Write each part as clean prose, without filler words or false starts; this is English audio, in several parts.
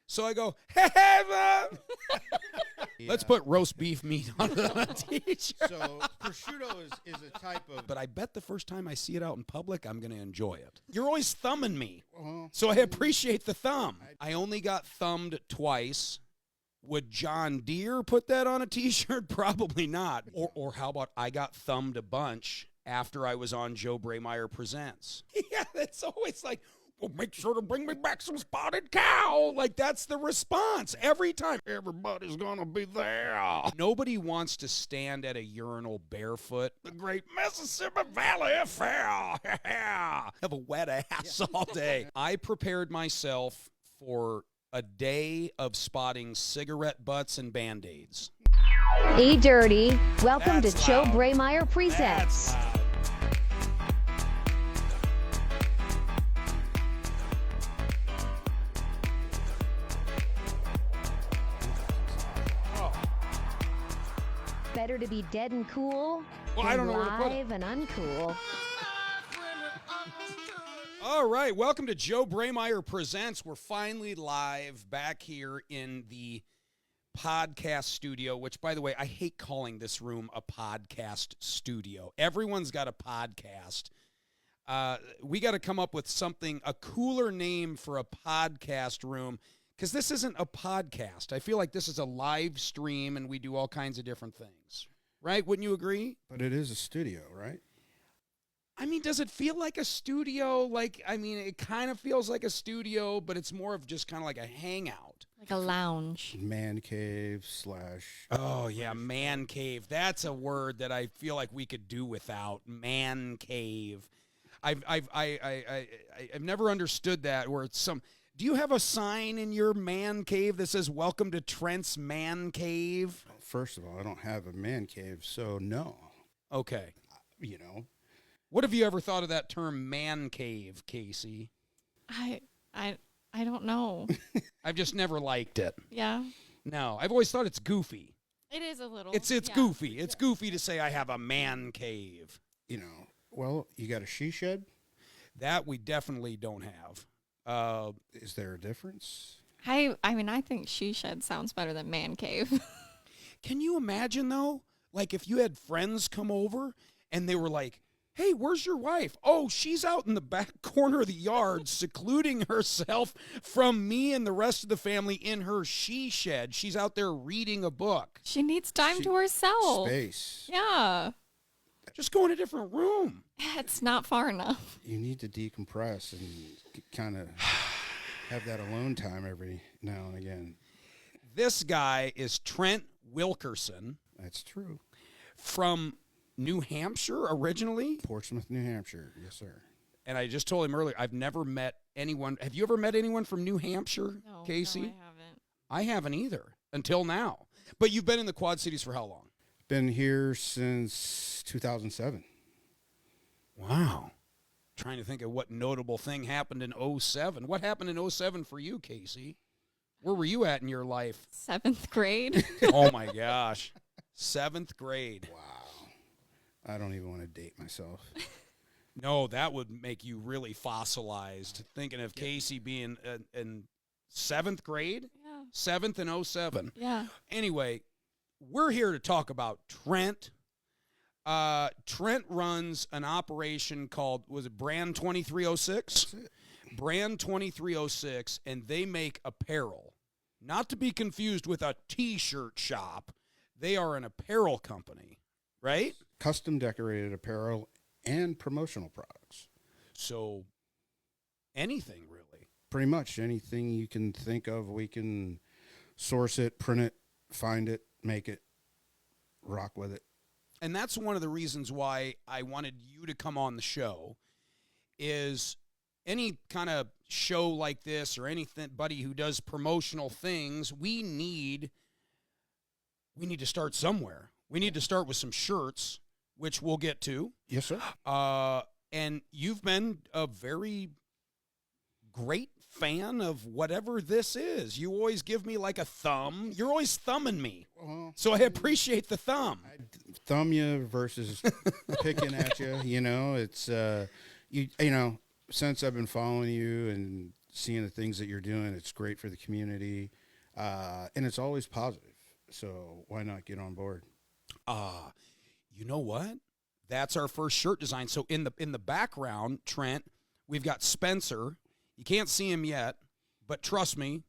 So I go, hey, Mom. Let's put roast beef meat on the t-shirt. So prosciutto is a type of... But I bet the first time I see it out in public, I'm going to enjoy it. You're always thumbing me. Uh-huh. So I appreciate the thumb. I only got thumbed twice. Would John Deere put that on a t-shirt? Probably not. Or how about I got thumbed a bunch after I was on Joe Braymeyer Presents? Yeah, it's always like, well, make sure to bring me back some spotted cow. Like, that's the response every time. Everybody's going to be there. Nobody wants to stand at a urinal barefoot. The great Mississippi Valley Fair. Have a wet ass all day. I prepared myself for a day of spotting cigarette butts and Band-Aids. Hey, Dirty. Welcome That's to Joe loud. Braymeyer Presents. That's loud. Better to be dead and cool Well, than I don't know where to put it. live and uncool. All right, welcome to Joe Braymeyer Presents. We're finally live back here in the podcast studio, which, by the way, I hate calling this room a podcast studio. Everyone's got a podcast. We got to come up with something, a cooler name for a podcast room, because this isn't a podcast. I feel like this is a live stream, and we do all kinds of different things. Right? Wouldn't you agree? But it is a studio, right? I mean, does it feel like a studio? Like, I mean, it kind of feels like a studio, but it's more of just kind of like a hangout. Like a lounge. Man cave / Oh, yeah, man cave. That's a word that I feel like we could do without. Man cave. I've never understood that, where it's some... Do you have a sign in your man cave that says, "Welcome to Trent's Man Cave"? Well, first of all, I don't have a man cave, so no. Okay. You know. What have you ever thought of that term, man cave, Casey? I don't know. I've just never liked it. Yeah. No, I've always thought it's goofy. It is a little. It's yeah. goofy. It's goofy to say I have a man cave. You know, well, you got a she shed? That we definitely don't have. Is there a difference? I mean, I think she shed sounds better than man cave. Can you imagine, though? Like, if you had friends come over and they were like, "Hey, where's your wife?" "Oh, she's out in the back corner of the yard, secluding herself from me and the rest of the family in her she shed. She's out there reading a book." She needs time to herself. Space. Yeah. Just go in a different room. It's not far enough. You need to decompress and kind of have that alone time every now and again. This guy is Trent Wilkerson That's true. from New Hampshire originally. Portsmouth, New Hampshire. Yes, sir. And I just told him earlier, I've never met anyone. Have you ever met anyone from New Hampshire, No, Casey? No, I haven't. I haven't either until now. But you've been in the Quad Cities for how long? Been here since 2007. Wow. Trying to think of what notable thing happened in 07. What happened in 07 for you, Casey? Where were you at in your life? 7th grade. Oh, my gosh. 7th grade. Wow. I don't even want to date myself. No, that would make you really fossilized. Thinking of Casey being in 7th grade? Yeah. 7th and 07. Yeah. Anyway, we're here to talk about Trent. Trent runs an operation called, was it Brand 2306? That's it. Brand 2306, and they make apparel. Not to be confused with a T-shirt shop. They are an apparel company, right? Custom decorated apparel and promotional products. So anything, really. Pretty much anything you can think of, we can source it, print it, find it, make it, rock with it. And that's one of the reasons why I wanted you to come on the show, is any kind of show like this or anybody who does promotional things, we need to start somewhere. We need to start with some shirts, which we'll get to. Yes, sir. And you've been a very great fan of whatever this is. You always give me like a thumb. You're always thumbing me. So I appreciate the thumb. Thumb you versus picking at you. You know, it's, you know, since I've been following you and seeing the things that you're doing. It's great for the community, and it's always positive. So why not get on board? You know what? That's our first shirt design. So in the background, Trent, we've got Spencer. You can't see him yet, but trust me,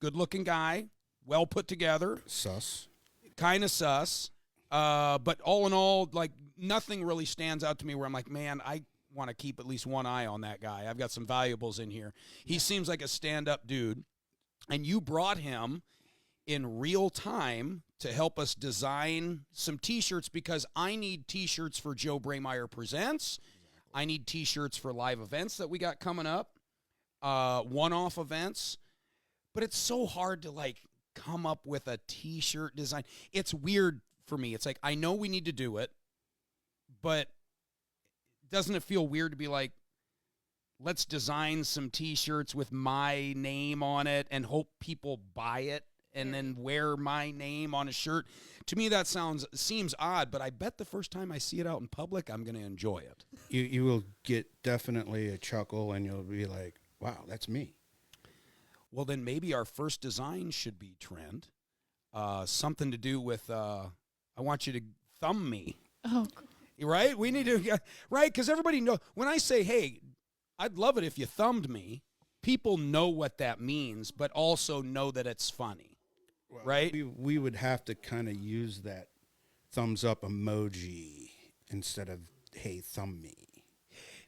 good-looking guy, well put together. Sus. Kind of sus. But all in all, like, nothing really stands out to me where I'm like, man, I want to keep at least one eye on that guy. I've got some valuables in here. He seems like a stand-up dude. And you brought him in real time to help us design some T-shirts because I need T-shirts for Joe Braymeyer Presents. I need T-shirts for live events that we got coming up, one-off events. But it's so hard to, like, come up with a T-shirt design. It's weird for me. It's like, I know we need to do it, but doesn't it feel weird to be like, let's design some T-shirts with my name on it and hope people buy it and then wear my name on a shirt? To me, that seems odd, but I bet the first time I see it out in public, I'm going to enjoy it. You will get definitely a chuckle, and you'll be like, wow, that's me. Well, then maybe our first design should be, Trent, something to do with, I want you to thumb me. Oh, Right? We need to, right? Because everybody knows, when I say, hey, I'd love it if you thumbed me, people know what that means, but also know that it's funny, right? We would have to kind of use that thumbs up emoji instead of, hey, thumb me.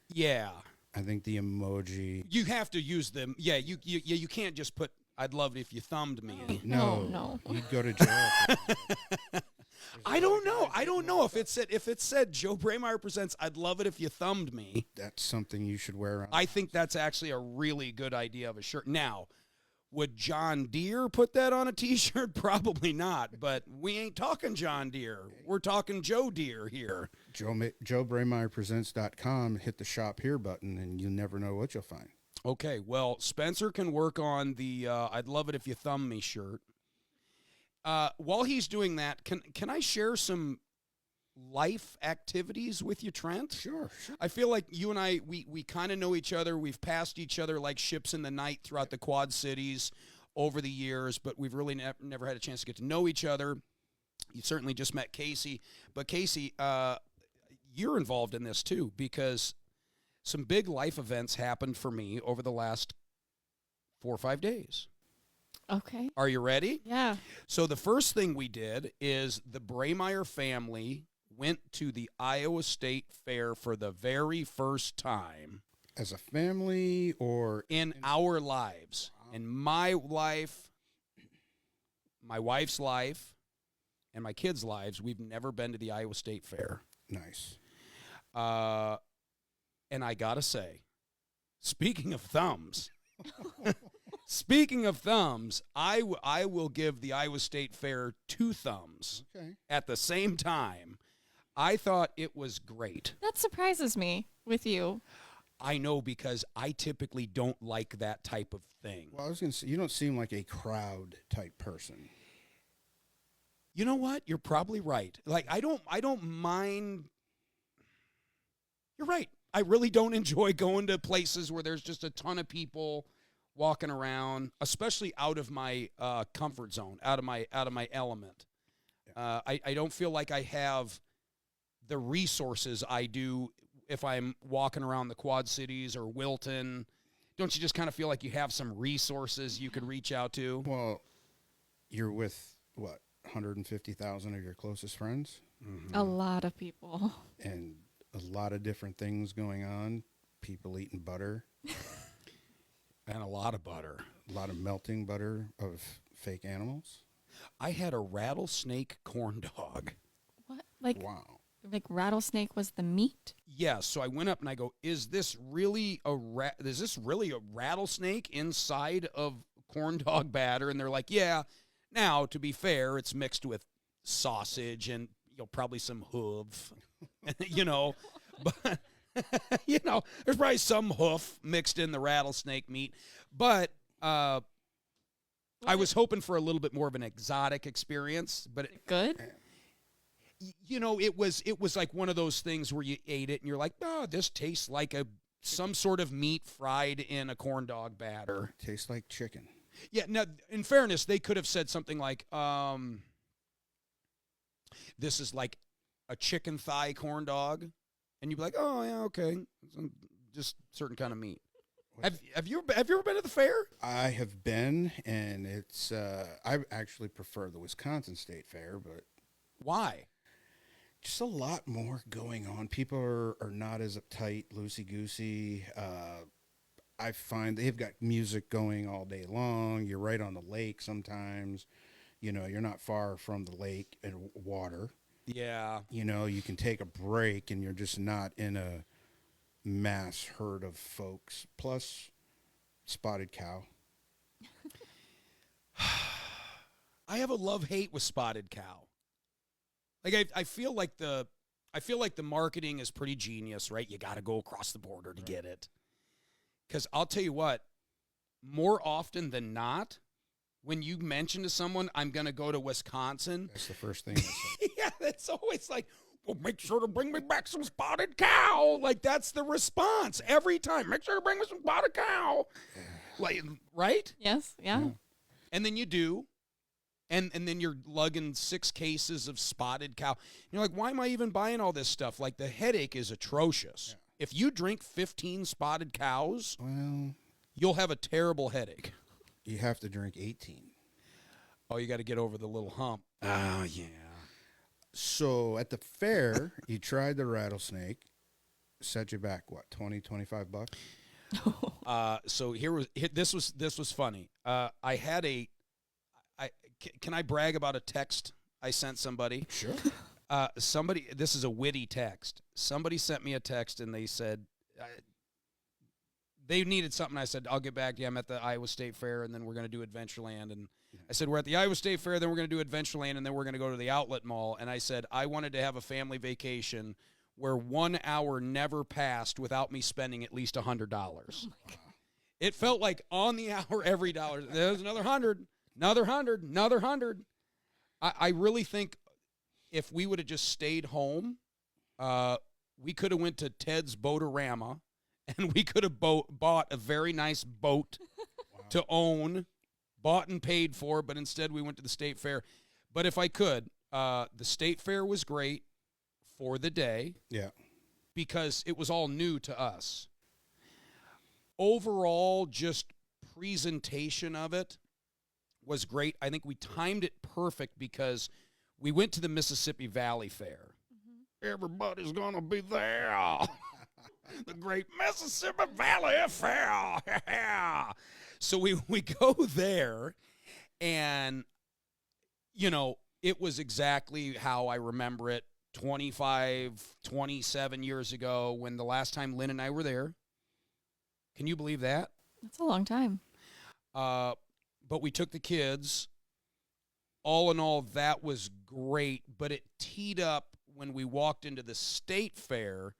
Yeah. I think the emoji. You have to use them. Yeah, you can't just put, I'd love it if you thumbed me. No. You'd go to jail. I don't know if it said Joe Braymeyer Presents, I'd love it if you thumbed me. That's something you should wear on. I think that's actually a really good idea of a shirt. Now, would John Deere put that on a T-shirt? Probably not, but we ain't talking John Deere. We're talking Joe Deere here. JoeBrayMeyerPresents.com, hit the shop here button, and you never know what you'll find. Okay, well, Spencer can work on the I'd love it if you thumb me shirt. While he's doing that, can I share some life activities with you, Trent? Sure. I feel like you and I, we kind of know each other. We've passed each other like ships in the night throughout the Quad Cities over the years, but we've really never had a chance to get to know each other. You certainly just met Casey. But Casey, you're involved in this too because some big life events happened for me over the last 4 or 5 days. Okay. Are you ready? Yeah. So the first thing we did is the Braymeyer family went to the Iowa State Fair for the very first time. As a family or? In our lives. In my life, my wife's life, and my kids' lives, we've never been to the Iowa State Fair. Nice. And I got to say, speaking of thumbs, I will give the Iowa State Fair 2 thumbs at the same time. I thought it was great. That surprises me with you. I know because I typically don't like that type of thing. Well, I was going to say, you don't seem like a crowd type person. You know what? You're probably right. Like, I don't mind. You're right. I really don't enjoy going to places where there's just a ton of people walking around, especially out of my comfort zone, out of my element. I don't feel like I have the resources I do if I'm walking around the Quad Cities or Wilton. Don't you just kind of feel like you have some resources you could reach out to? Well, you're with, 150,000 of your closest friends? A lot of people. And a lot of different things going on. People eating butter. And a lot of butter. A lot of melting butter of fake animals. I had a rattlesnake corn dog. What? Wow. Like rattlesnake was the meat? Yeah, so I went up and I go, is this really a rattlesnake inside of corn dog batter? And they're like, yeah. Now, to be fair, it's mixed with sausage and probably some hoof, but there's probably some hoof mixed in the rattlesnake meat. But I was hoping for a little bit more of an exotic experience. But good? It was like one of those things where you ate it and you're like, oh, this tastes like a some sort of meat fried in a corn dog batter. Tastes like chicken. Yeah, now, in fairness, they could have said something like, this is like a chicken thigh corn dog. And you'd be like, oh, yeah, okay. Just certain kind of meat. Have you ever been to the fair? I have been, and it's I actually prefer the Wisconsin State Fair, but Why? just a lot more going on. People are not as uptight, loosey-goosey. I find they've got music going all day long. You're right on the lake sometimes. You know, you're not far from the lake and water. Yeah. You know, you can take a break, and you're just not in a mass herd of folks. Plus, spotted cow. I have a love-hate with spotted cow. Like I feel like the marketing is pretty genius, right? You got to go across the border to get it. Cuz I'll tell you what, more often than not, when you mention to someone I'm going to go to Wisconsin, That's the first thing they say. yeah, it's always like, well, make sure to bring me back some spotted cow. Like, that's the response every time. Make sure to bring me some spotted cow. Like, right? Yes. Yeah. And then you do. And then you're lugging 6 cases of spotted cow. You're like, why am I even buying all this stuff? Like, the headache is atrocious. Yeah. If you drink 15 spotted cows, Well, you'll have a terrible headache. you have to drink 18. Oh, you got to get over the little hump. Oh, yeah. So at the fair, you tried the rattlesnake. Set you back, what, 20, 25 bucks? So this was funny. I had can I brag about a text I sent somebody? Sure. This is a witty text. Somebody sent me a text and they said they needed something. I said, I'll get back to you. I'm at the Iowa State Fair, and then we're going to do Adventureland. And I said, we're at the Iowa State Fair, then we're going to do Adventureland, and then we're going to go to the outlet mall. And I said, I wanted to have a family vacation where 1 hour never passed without me spending at least $100. It felt like on the hour, every dollar. There's another 100, another 100, another 100. I really think if we would have just stayed home, we could have went to Ted's Boatorama, and we could have bought a very nice boat to own, bought and paid for, but instead we went to the state fair. But if I could, the state fair was great for the day. Yeah. Because it was all new to us. Overall, just presentation of it was great. I think we timed it perfect because we went to the Mississippi Valley Fair. Mm-hmm. Everybody's going to be there. The Great Mississippi Valley Fair. So we go there, and, you know, it was exactly how I remember it 25, 27 years ago when the last time Lynn and I were there. Can you believe that? That's a long time. But we took the kids. All in all, that was great, but it teed up when we walked into the state fair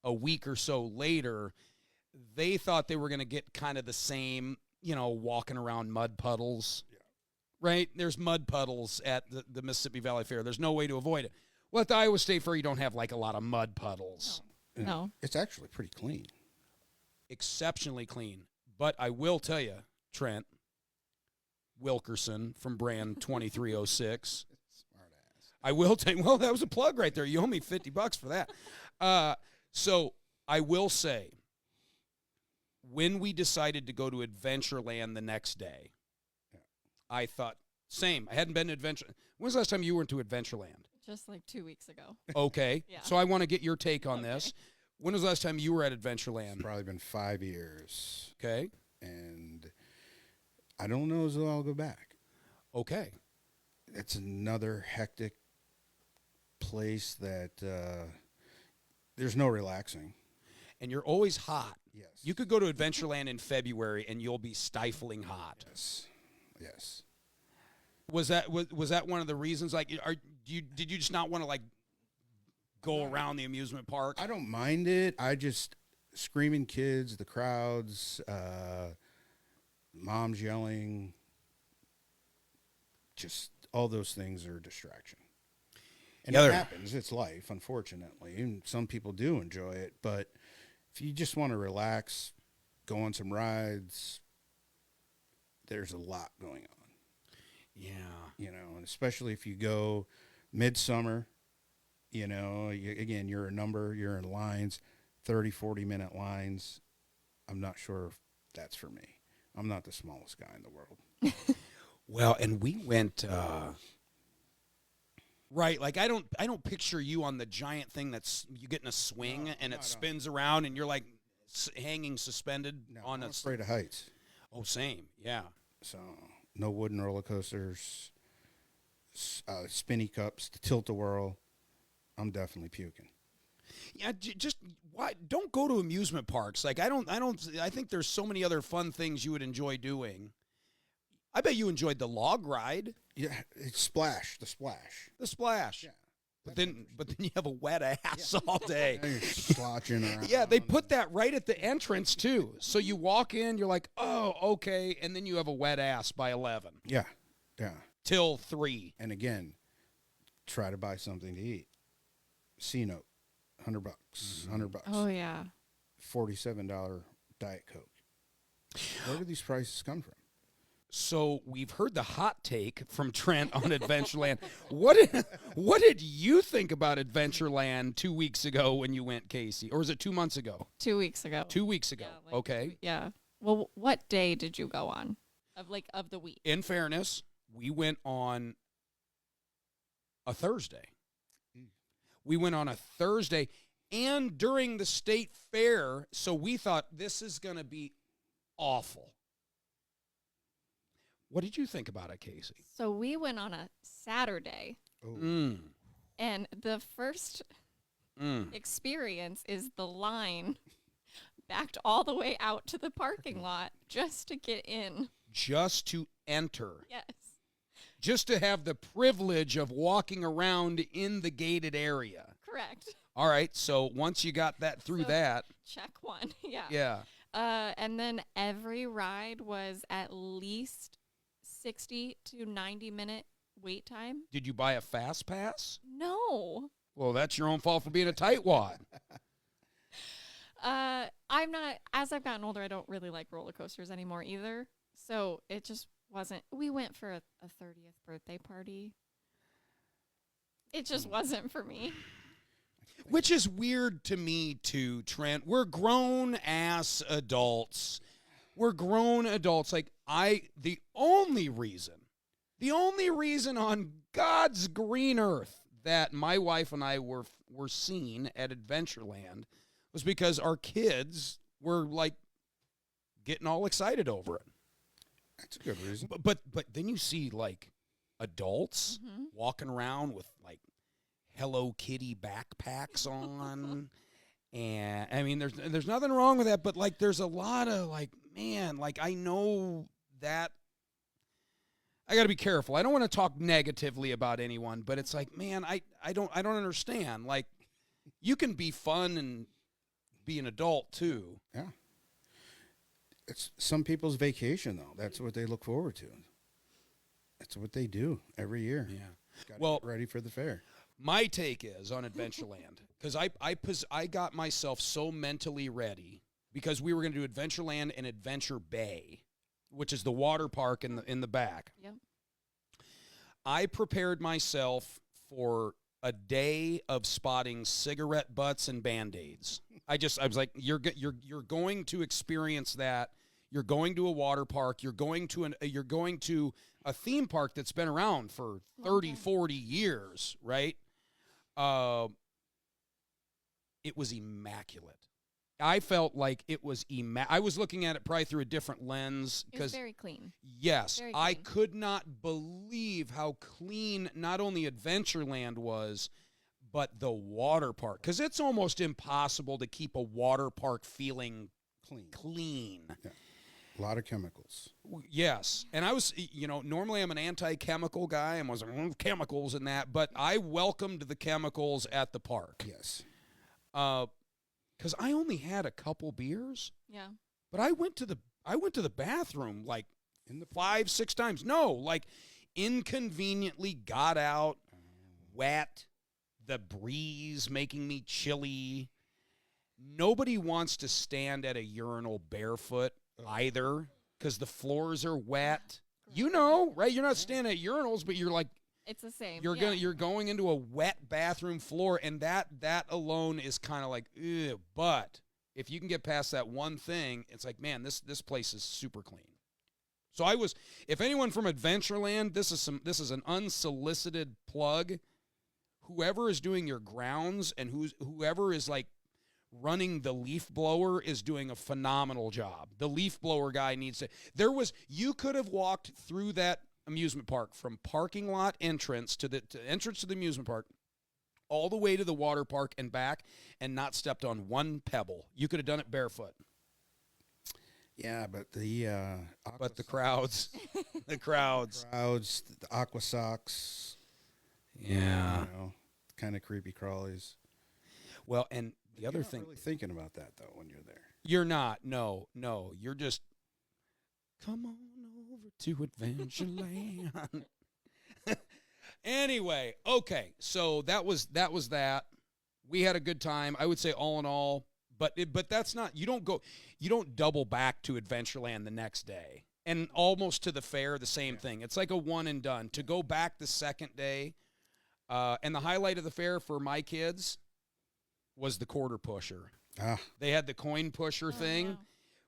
a week or so later. They thought they were going to get kind of the same, you know, walking around mud puddles. Yeah. Right? There's mud puddles at the Mississippi Valley Fair. There's no way to avoid it. Well, at the Iowa State Fair, you don't have, like, a lot of mud puddles. No. It's actually pretty clean. Exceptionally clean. But I will tell you, Trent Wilkerson from brand 2306. Smart ass. I will tell you, well, that was a plug right there. You owe me $50 for that. So I will say, when we decided to go to Adventureland the next day, I thought, same. I hadn't been to Adventure. When was the last time you went to Adventureland? Just like 2 weeks ago. Okay. Yeah. So I want to get your take on this. When was the last time you were at Adventureland? It's probably been 5 years. Okay. And I don't know as though I'll go back. Okay. It's another hectic place that there's no relaxing. And you're always hot. Yes. You could go to Adventureland in February and you'll be stifling hot. Yes. Yes. Was that one of the reasons? Like, did you just not want to, like, go around the amusement park? I don't mind it. I just screaming kids, the crowds, moms yelling, just all those things are a distraction. And it happens. It's life, unfortunately. And some people do enjoy it, but If you just want to relax, go on some rides, there's a lot going on. Yeah. You know, and especially if you go midsummer, you know, again, you're in lines, 30, 40-minute lines. I'm not sure if that's for me. I'm not the smallest guy in the world. Well, and we went right, like I don't picture you on the giant thing that's you get in a swing and it spins around and you're like hanging suspended on I'm a afraid of heights. Oh, same. Yeah. So, no wooden roller coasters, spinny cups, the tilt-a-whirl. I'm definitely puking. Yeah, just why don't go to amusement parks? Like I think there's so many other fun things you would enjoy doing. I bet you enjoyed the log ride. Yeah, it's the splash. The splash. Yeah. But then you have a wet ass all day. You're sloshing around. Yeah, they put that right at the entrance too. So you walk in, you're like, "Oh, okay," and then you have a wet ass by 11. Yeah. Yeah. Till 3. And again, try to buy something to eat. C-Note, $100, $100. Oh, yeah. $47 Diet Coke. Where do these prices come from? So we've heard the hot take from Trent on Adventureland. What did you think about Adventureland 2 weeks ago when you went, Casey? Or was it 2 months ago? 2 weeks ago. 2 weeks ago. Yeah, like Okay. Yeah. Well, what day did you go on? Of the week? In fairness, we went on a Thursday. We went on a Thursday and during the state fair, so we thought this is going to be awful. What did you think about it, Casey? So we went on a Saturday, Oh. and the first experience is the line backed all the way out to the parking lot just to get in. Just to enter. Yes. Just to have the privilege of walking around in the gated area. Correct. All right, so once you got that through So, that. Check one. Yeah. Yeah. And then every ride was at least 60 to 90-minute wait time. Did you buy a fast pass? No. Well, that's your own fault for being a tightwad. I'm not, as I've gotten older, I don't really like roller coasters anymore either. So it just wasn't, we went for a 30th birthday party. It just wasn't for me. Which is weird to me too, Trent. We're grown-ass adults. We're grown adults. Like, the only reason on God's green earth that my wife and I were seen at Adventureland was because our kids were, like, getting all excited over it. That's a good reason. But then you see, like, adults walking around with, like, Hello Kitty backpacks on. And, I mean, there's nothing wrong with that, but, like, there's a lot of, like, man, like, I know that I got to be careful. I don't want to talk negatively about anyone, but it's like, man, I don't understand. Like, you can be fun and be an adult too. Yeah. It's some people's vacation, though. That's what they look forward to. That's what they do every year. Yeah. Gotta Well, get ready for the fair. my take is on Adventureland, because I got myself so mentally ready because we were going to do Adventureland and Adventure Bay, which is the water park in the back. Yep. I prepared myself for a day of spotting cigarette butts and Band-Aids. I was like, you're going to experience that. You're going to a water park. You're going to a theme park that's been around for 30, 40 years, right? It was immaculate. I felt like it was I was looking at it probably through a different lens. It was very clean. Yes, Very I clean. could not believe how clean not only Adventureland was, but the water park. Because it's almost impossible to keep a water park feeling clean. Yeah. A lot of chemicals. Yes. And I was, normally I'm an anti-chemical guy. I was like, chemicals and that. But I welcomed the chemicals at the park. Yes. Because I only had a couple beers. Yeah. But I went to the bathroom like 5-6 times. No, like inconveniently got out, wet, the breeze making me chilly. nobody wants to stand at a urinal barefoot either because the floors are wet. You know, right? You're not standing at urinals, but you're like, It's the same. you're going into a wet bathroom floor, and that alone is kind of like, ew. But if you can get past that one thing, it's like, man, this place is super clean. So if anyone from Adventureland, this is an unsolicited plug. Whoever is doing your grounds and whoever is like running the leaf blower is doing a phenomenal job. The leaf blower guy needs to. You could have walked through that amusement park from parking lot entrance to the entrance to the amusement park all the way to the water park and back and not stepped on one pebble. You could have done it barefoot. Yeah, but the crowds, the crowds, the aqua socks, yeah, kind of creepy crawlies. Well, and the other You're thing, not really thinking about that though when you're there. you're not. No, you're just come on over to Adventureland. Anyway, okay, so that was that. We had a good time. I would say all in all. But that's not, you don't double back to Adventureland the next day and almost to the fair, the same thing. It's like a one and done. To go back the second day, and the highlight of the fair for my kids was the quarter pusher. They had the coin pusher thing. Wow.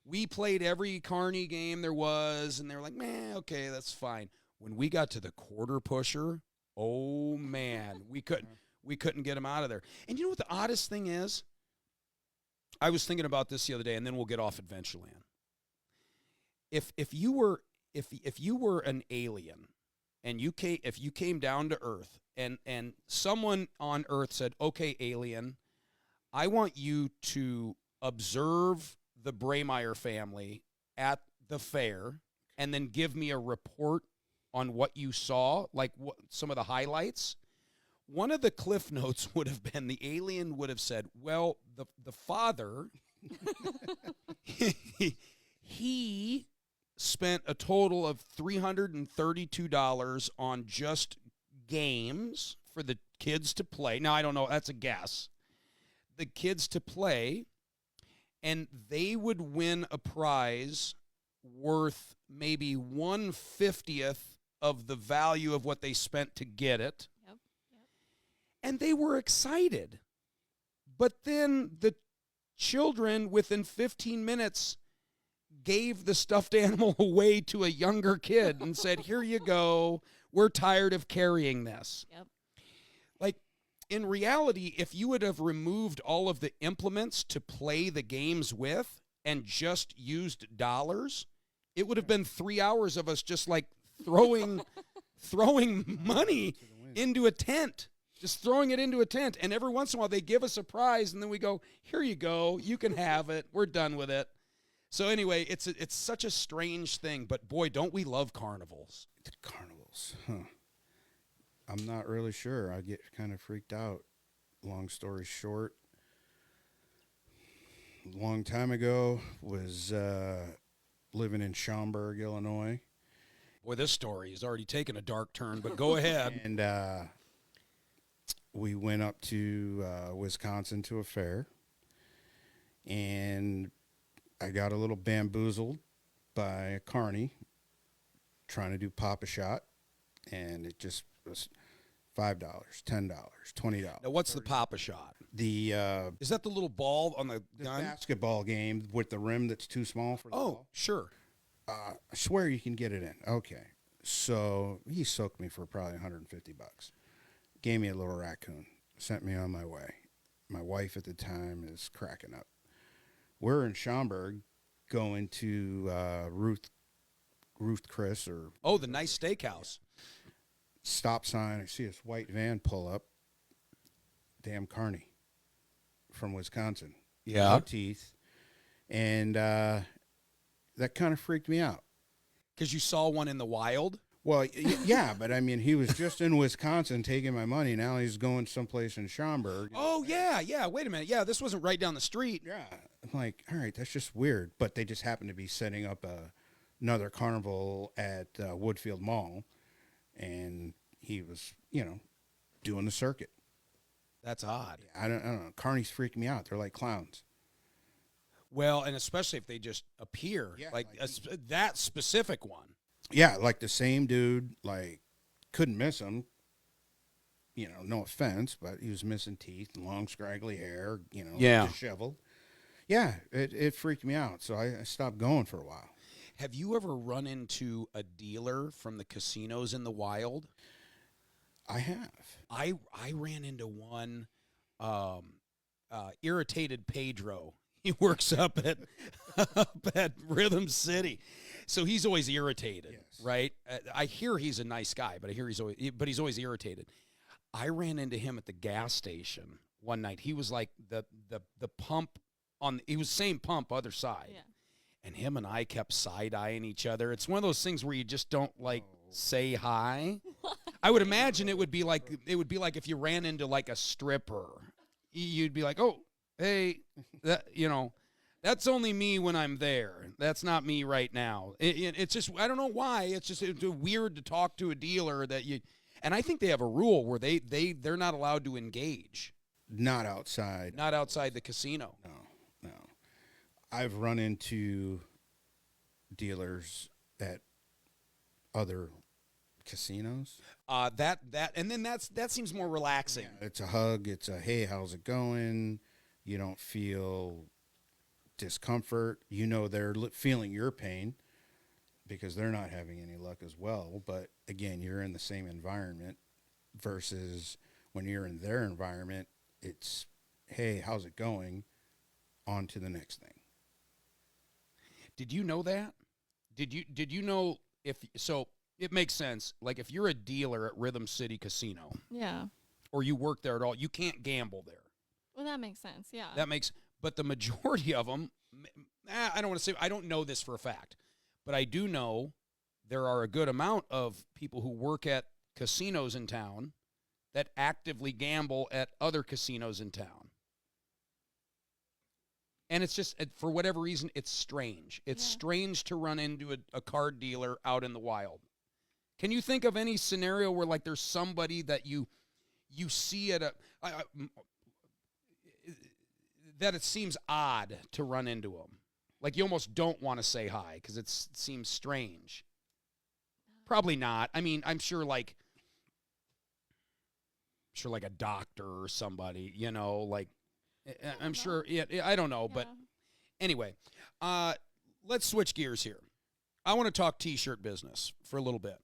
We played every carny game there was, and they were like, man, okay, that's fine. When we got to the quarter pusher, oh, man, we couldn't get them out of there. And you know what the oddest thing is? I was thinking about this the other day, and then we'll get off Adventureland. If you were an alien, and if you came down to Earth, and someone on Earth said, "Okay, alien, I want you to observe the Braymeyer family at the fair, and then give me a report on what you saw, like what some of the highlights." One of the cliff notes would have been the alien would have said, well, the father, he spent a total of $332 on just games for the kids to play. Now, I don't know. That's a guess. The kids to play, and they would win a prize worth maybe 1/50th of the value of what they spent to get it. And they were excited. But then the children, within 15 minutes, gave the stuffed animal away to a younger kid and said, here you go. We're tired of carrying this. Yep. Like, in reality, if you would have removed all of the implements to play the games with and just used dollars, it would have been 3 hours of us just like throwing money into a tent. Just throwing it into a tent. And every once in a while, they give us a prize, and then we go, here you go. You can have it. We're done with it. So anyway, it's such a strange thing. But, boy, don't we love carnivals. The carnivals. Huh. I'm not really sure. I get kind of freaked out. Long story short, a long time ago, was living in Schaumburg, Illinois. Boy, this story has already taken a dark turn, but go ahead. And we went up to Wisconsin to a fair, and I got a little bamboozled by a carny trying to do Pop-A-Shot, and it just was $5, $10, $20. Now, what's the Pop-A-Shot? The Is that the little ball on the gun? basketball game with the rim that's too small for the ball? Sure. I swear you can get it in. Okay. So he soaked me for probably $150. Gave me a little raccoon. Sent me on my way. My wife at the time is cracking up. We're in Schaumburg going to Ruth Chris or... Oh, the nice steakhouse. Stop sign. I see this white van pull up. Damn carny from Wisconsin. Yeah. No teeth. And that kind of freaked me out. Because you saw one in the wild? Well, yeah, but I mean, he was just in Wisconsin taking my money. Now he's going someplace in Schaumburg. Oh, yeah. Wait a minute. Yeah, this wasn't right down the street. Yeah. I'm like, all right, that's just weird. But they just happened to be setting up another carnival at Woodfield Mall. And he was, doing the circuit. That's odd. I don't know. Carnies freak me out. They're like clowns. Well, and especially if they just appear, Yeah, like like that specific one. Yeah, like the same dude, like couldn't miss him. No offense, but he was missing teeth and long scraggly hair, Yeah. disheveled. Yeah, it freaked me out, so I stopped going for a while. Have you ever run into a dealer from the casinos in the wild? I have. I ran into one, irritated Pedro. He works up at Rhythm City, so he's always irritated, Yes. right? I hear he's a nice guy, but he's always irritated. I ran into him at the gas station one night. He was like the pump he was same pump other side. Yeah. And him and I kept side-eyeing each other. It's one of those things where you just don't say hi. I would imagine it would be like if you ran into like a stripper. You'd be like, "Oh, hey, that's only me when I'm there. That's not me right now." It's just, I don't know why. It's weird to talk to a dealer and I think they have a rule where they're not allowed to engage. Not outside. Not outside the casino. No. I've run into dealers at other casinos. And then that seems more relaxing. Yeah, it's a hug. It's a, hey, how's it going? You don't feel discomfort. They're feeling your pain because they're not having any luck as well. But again, you're in the same environment versus when you're in their environment, it's, hey, how's it going? On to the next thing. Did you know that? Did you know it makes sense. Like if you're a dealer at Rhythm City Casino, Yeah. or you work there at all, you can't gamble there. Well, that makes sense. Yeah. But the majority of them, I don't want to say, I don't know this for a fact, but I do know there are a good amount of people who work at casinos in town that actively gamble at other casinos in town. And it's just, for whatever reason, it's strange. It's strange to run into a card dealer out in the wild. Can you think of any scenario where, like, there's somebody that you see at that it seems odd to run into them? Like, you almost don't want to say hi because it seems strange. Probably not. I mean, I'm sure like a doctor or somebody, like, I'm sure. Yeah, I don't know, but anyway, let's switch gears here. I want to talk T-shirt business for a little bit.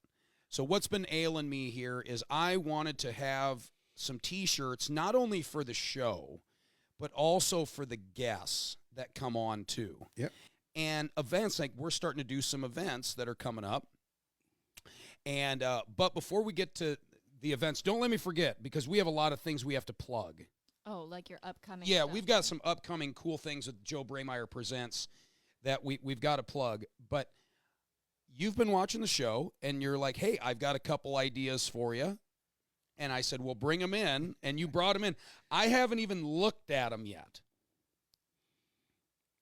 So what's been ailing me here is I wanted to have some T-shirts not only for the show, but also for the guests that come on too. Yep. And events, like we're starting to do some events that are coming up. And but before we get to the events, don't let me forget, because we have a lot of things we have to plug. Oh, like your upcoming Yeah, stuff. we've got some upcoming cool things that Joe Braymeyer presents that we've got to plug. But you've been watching the show, and you're like, hey, I've got a couple ideas for you. And I said, well, bring them in, and you brought them in. I haven't even looked at them yet.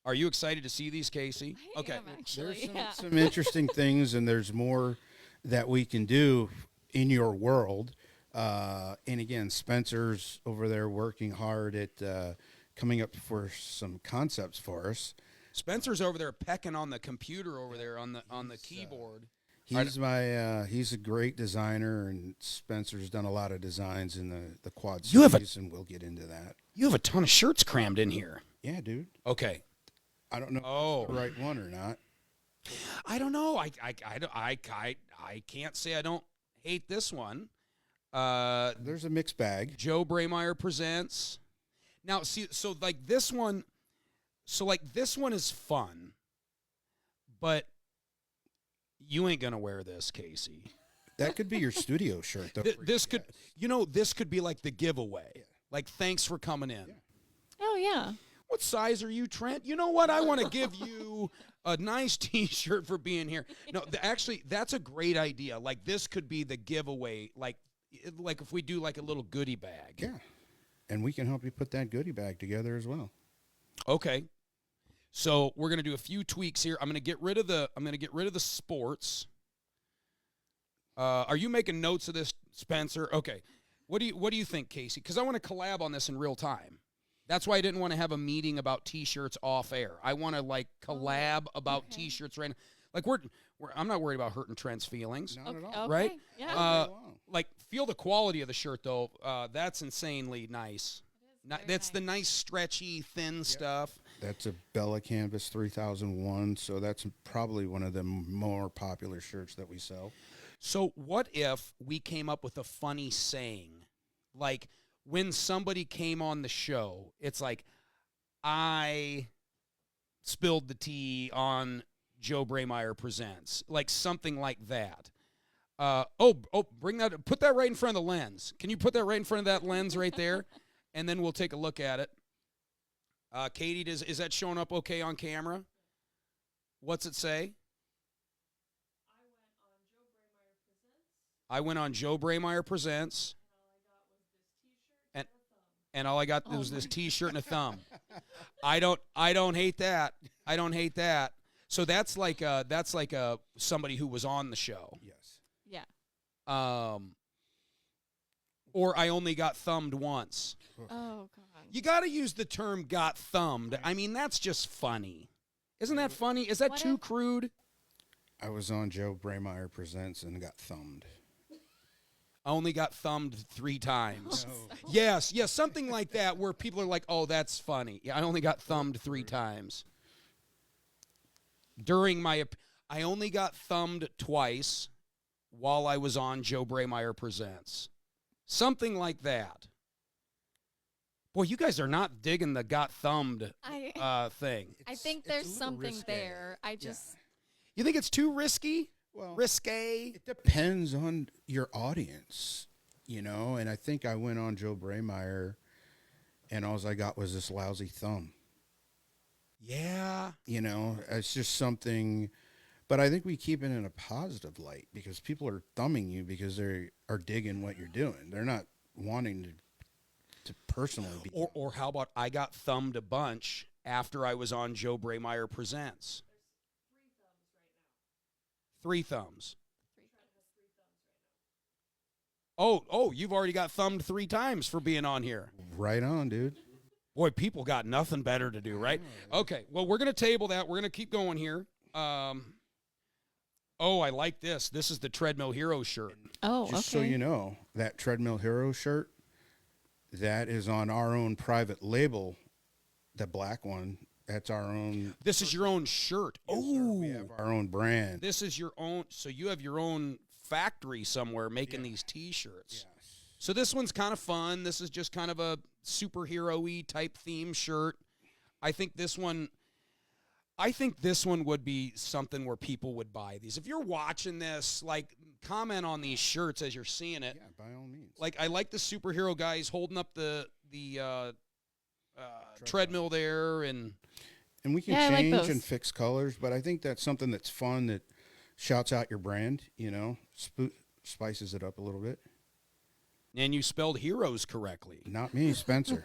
Are you excited to see these, Casey? I Okay. am, actually. There's some interesting things, and there's more that we can do in your world. And again, Spencer's over there working hard at coming up for some concepts for us. Spencer's over there pecking on the computer over there on the keyboard. He's a great designer, and Spencer's done a lot of designs in the Quad You have Cities, and we'll get into that. You have a ton of shirts crammed in here. Yeah, dude. Okay. I don't know Oh. if it's the right one or not. I don't know. I can't say I don't hate this one. There's a mixed bag. Joe Braymeyer presents. Now, see, so like this one is fun, but you ain't gonna wear this, Casey. That could be your studio shirt, though. This could be like the giveaway. Yeah. Like, thanks for coming in. Yeah. Oh, yeah. What size are you, Trent? You know what? I want to give you a nice T-shirt for being here. No, actually, that's a great idea. Like, this could be the giveaway. Like if we do like a little goodie bag. Yeah, and we can help you put that goodie bag together as well. Okay. So we're gonna do a few tweaks here. I'm gonna get rid of the sports. Are you making notes of this, Spencer? Okay. What do you think, Casey? Because I want to collab on this in real time. That's why I didn't want to have a meeting about T-shirts off air. I want to like collab about okay. T-shirts right now. Like I'm not worried about hurting Trent's feelings. Not at all. Okay. Right? Yeah. Like feel the quality of the shirt though. That's insanely nice. very That's the nice. nice stretchy thin stuff. That's a Bella Canvas 3001, so that's probably one of the more popular shirts that we sell. So what if we came up with a funny saying? Like when somebody came on the show, it's like, I spilled the tea on Joe Braymeyer Presents. Like something like that. Bring that, put that right in front of the lens. Can you put that right in front of that lens right there? And then we'll take a look at it. Katie, is that showing up okay on camera? What's it say? I went on Joe Braymeyer Presents. And all I got was this T-shirt and a thumb. I don't hate that. I don't hate that. So that's like somebody who was on the show. Yes. Yeah. Or I only got thumbed once. Oh God. You got to use the term "got thumbed." I mean, that's just funny. Isn't that funny? Is that What too if- crude? I was on Joe Braymeyer Presents and got thumbed. I only got thumbed 3 times. Oh. Yes, something like that where people are like, "Oh, that's funny." Yeah, I only got thumbed 3 times. I only got thumbed twice while I was on Joe Braymeyer Presents. Something like that. Boy, you guys are not digging the got thumbed thing. I think It's there's a little something risque. there. I just You think it's too risky? Well, Risque? it depends on your audience, and I think I went on Joe Braymeyer and all I got was this lousy thumb. Yeah. It's just something, but I think we keep it in a positive light because people are thumbing you because they are digging what you're doing. They're not wanting to personally be. Or how about I got thumbed a bunch after I was on Joe Braymeyer Presents? 3 thumbs. Oh, you've already got thumbed 3 times for being on here. Right on, dude. Boy, people got nothing better to do, right? Okay, well, we're going to table that. We're going to keep going here. I like this. This is the Treadmill Hero shirt. Oh, Just so you know, that Treadmill Hero shirt, that is on our own private label, the black one. That's our own. This is your own shirt. We have our own brand. This is your own. So you have your own factory somewhere making these T-shirts. Yes. So this one's kind of fun. This is just kind of a superhero-y type theme shirt. I think this one would be something where people would buy these. If you're watching this, like, comment on these shirts as you're seeing it. Yeah, by all means. Like, I like the superhero guys holding up the treadmill there, and And we can Yeah, I like change those. and fix colors, but I think that's something that's fun that shouts out your brand, spices it up a little bit. you spelled heroes correctly. Not me, Spencer.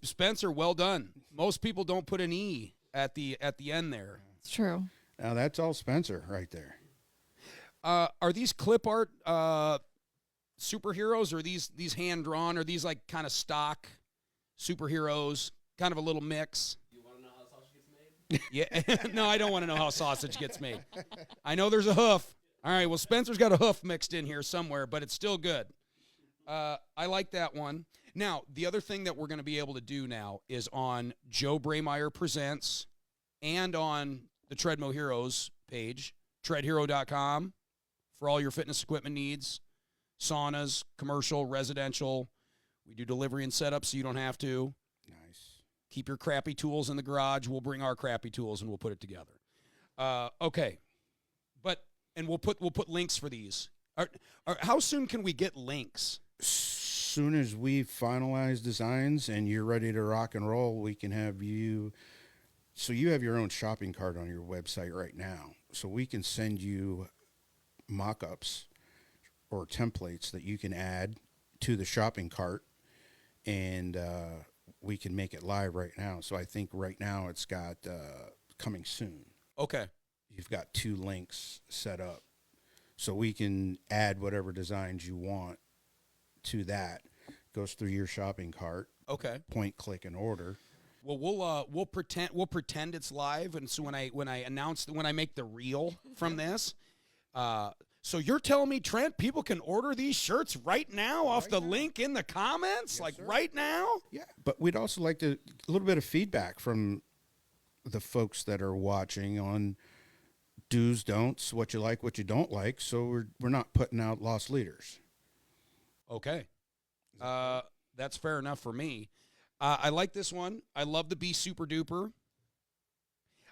Spencer, well done. Most people don't put an E at the end there. It's true. Now that's all Spencer right there. Are these clip art superheroes, or these hand drawn, or these like kind of stock superheroes? Kind of a little mix. You want to know how sausage gets made? Yeah, no, I don't want to know how sausage gets made. I know there's a hoof. All right, well, Spencer's got a hoof mixed in here somewhere, but it's still good. I like that one. Now, the other thing that we're going to be able to do now is on Joe Braymeyer Presents and on the Treadmill Heroes page, treadhero.com, for all your fitness equipment needs, saunas, commercial, residential. We do delivery and setup so you don't have to. Nice. Keep your crappy tools in the garage. We'll bring our crappy tools and we'll put it together. Okay. And we'll put links for these. How soon can we get links? Soon as we finalize designs and you're ready to rock and roll, we can have you. So you have your own shopping cart on your website right now. So we can send you mock-ups or templates that you can add to the shopping cart, and we can make it live right now. So I think right now it's got coming soon. Okay. You've got 2 links set up. So we can add whatever designs you want to that. goes through your shopping cart. Okay. Point, click, and order. Well, we'll pretend it's live, and so when I make the reel from this, so you're telling me, Trent, people can order these shirts right now off the link in the comments, Yes, sir. right now? Yeah, but we'd also like a little bit of feedback from the folks that are watching on do's, don'ts, what you like, what you don't like. So we're not putting out lost leaders. Okay. That's fair enough for me. I like this one. I love the Be Super Duper.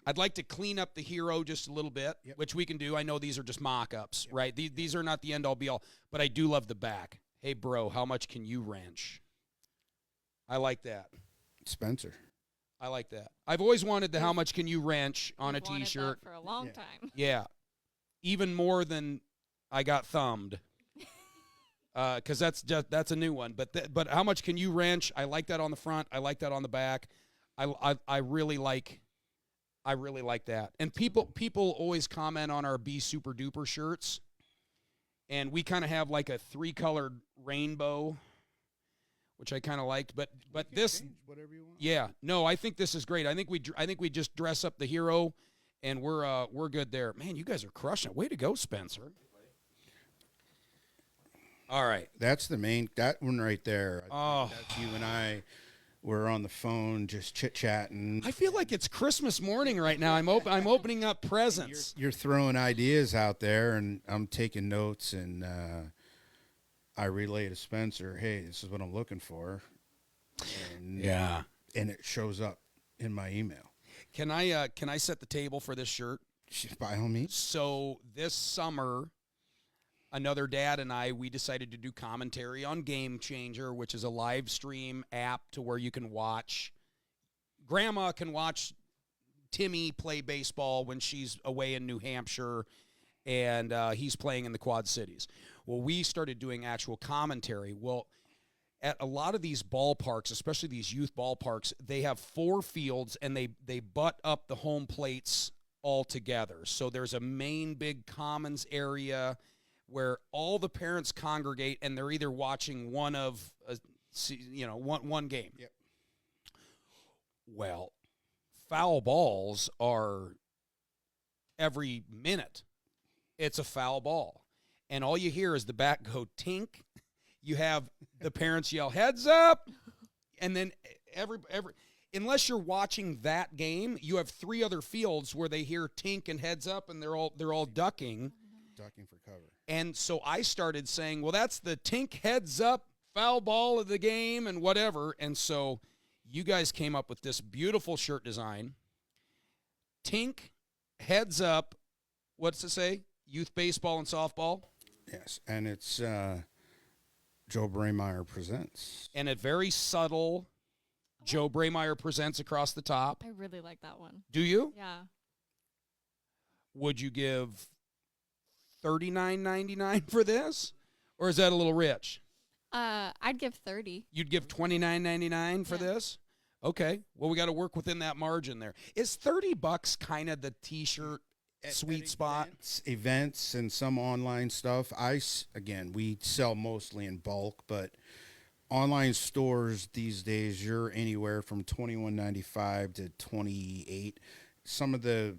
I'd like to clean up the hero just a little bit, which we can do. I know these are just mock-ups, right? These are not the end-all, be-all, but I do love the back. Hey, bro, how much can you wrench? I like that. Spencer. I like that. I've always wanted the how much can you wrench on a I've wanted T-shirt. that for a long time. Yeah. Even more than I got thumbed. Because that's a new one. But how much can you wrench? I like that on the front. I like that on the back. I really like that. And people always comment on our Be Super Duper shirts. And we kind of have like a 3-colored rainbow, which I kind of liked. But this, change whatever you want. yeah, no, I think this is great. I think we just dress up the hero, and we're good there. Man, you guys are crushing it. Way to go, Spencer. All right. That's that one right there. Oh. That's you and I. We're on the phone just chit-chatting. I feel like it's Christmas morning right now. I'm opening up presents. You're throwing ideas out there, and I'm taking notes, and I relay to Spencer, hey, this is what I'm looking for. And, Yeah. And it shows up in my email. Can I set the table for this shirt? By all means. So this summer, another dad and we decided to do commentary on Game Changer, which is a live stream app to where you can watch. Grandma can watch Timmy play baseball when she's away in New Hampshire, and he's playing in the Quad Cities. Well, we started doing actual commentary. Well, at a lot of these ballparks, especially these youth ballparks, they have 4 fields, and they butt up the home plates all together. So there's a main big commons area where all the parents congregate, and they're either watching one game. Yep. Well, foul balls are every minute. It's a foul ball. And all you hear is the bat go tink. You have the parents yell, heads up. And then every unless you're watching that game, you have 3 other fields where they hear tink and heads up, and they're all ducking. Ducking for cover. And so I started saying, well, that's the tink heads up foul ball of the game and whatever. And so you guys came up with this beautiful shirt design. Tink heads up. What's it say? Youth baseball and softball. Yes, and it's Joe Braymeyer presents. And a very subtle Joe Braymeyer presents across the top. I really like that one. Do you? Yeah. Would you give $39.99 for this? Or is that a little rich? I'd give 30. You'd give $29.99 for this? Okay. Well, we got to work within that margin there. Is $30 kind of the T-shirt sweet spot? Events and some online stuff. We sell mostly in bulk, but online stores these days, you're anywhere from $21.95 to $28. Some of the,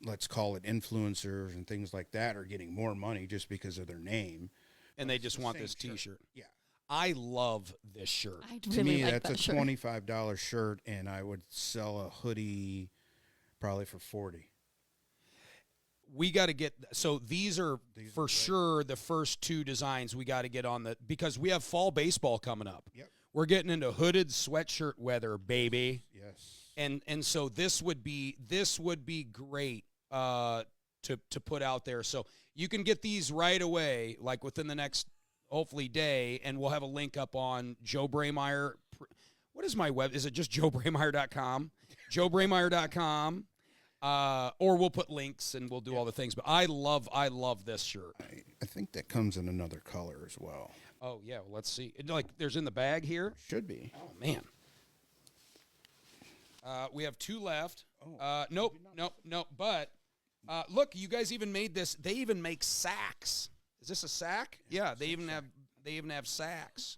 let's call it influencers and things like that, are getting more money just because of their name. And they just want this T-shirt. Shirt. Yeah. I love this shirt. I To really me, like that's that a shirt. $25 shirt, and I would sell a hoodie probably for $40. We got to get, so these are for sure the first 2 designs we got to get on because we have fall baseball coming up. Yep. We're getting into hooded sweatshirt weather, baby. Yes. And so this would be great to put out there. So you can get these right away, like within the next hopefully day, and we'll have a link up on Joe Braymeyer. What is my web? Is it just joebraymeyer.com? joebraymeyer.com. Or we'll put links and we'll do all the things. But I love this shirt. I think that comes in another color as well. Oh yeah, well, let's see. There's in the bag here. Should be. Oh man. We have 2 left. Nope. But look, you guys even made this. They even make sacks. Is this a sack? Yeah, they even have sacks.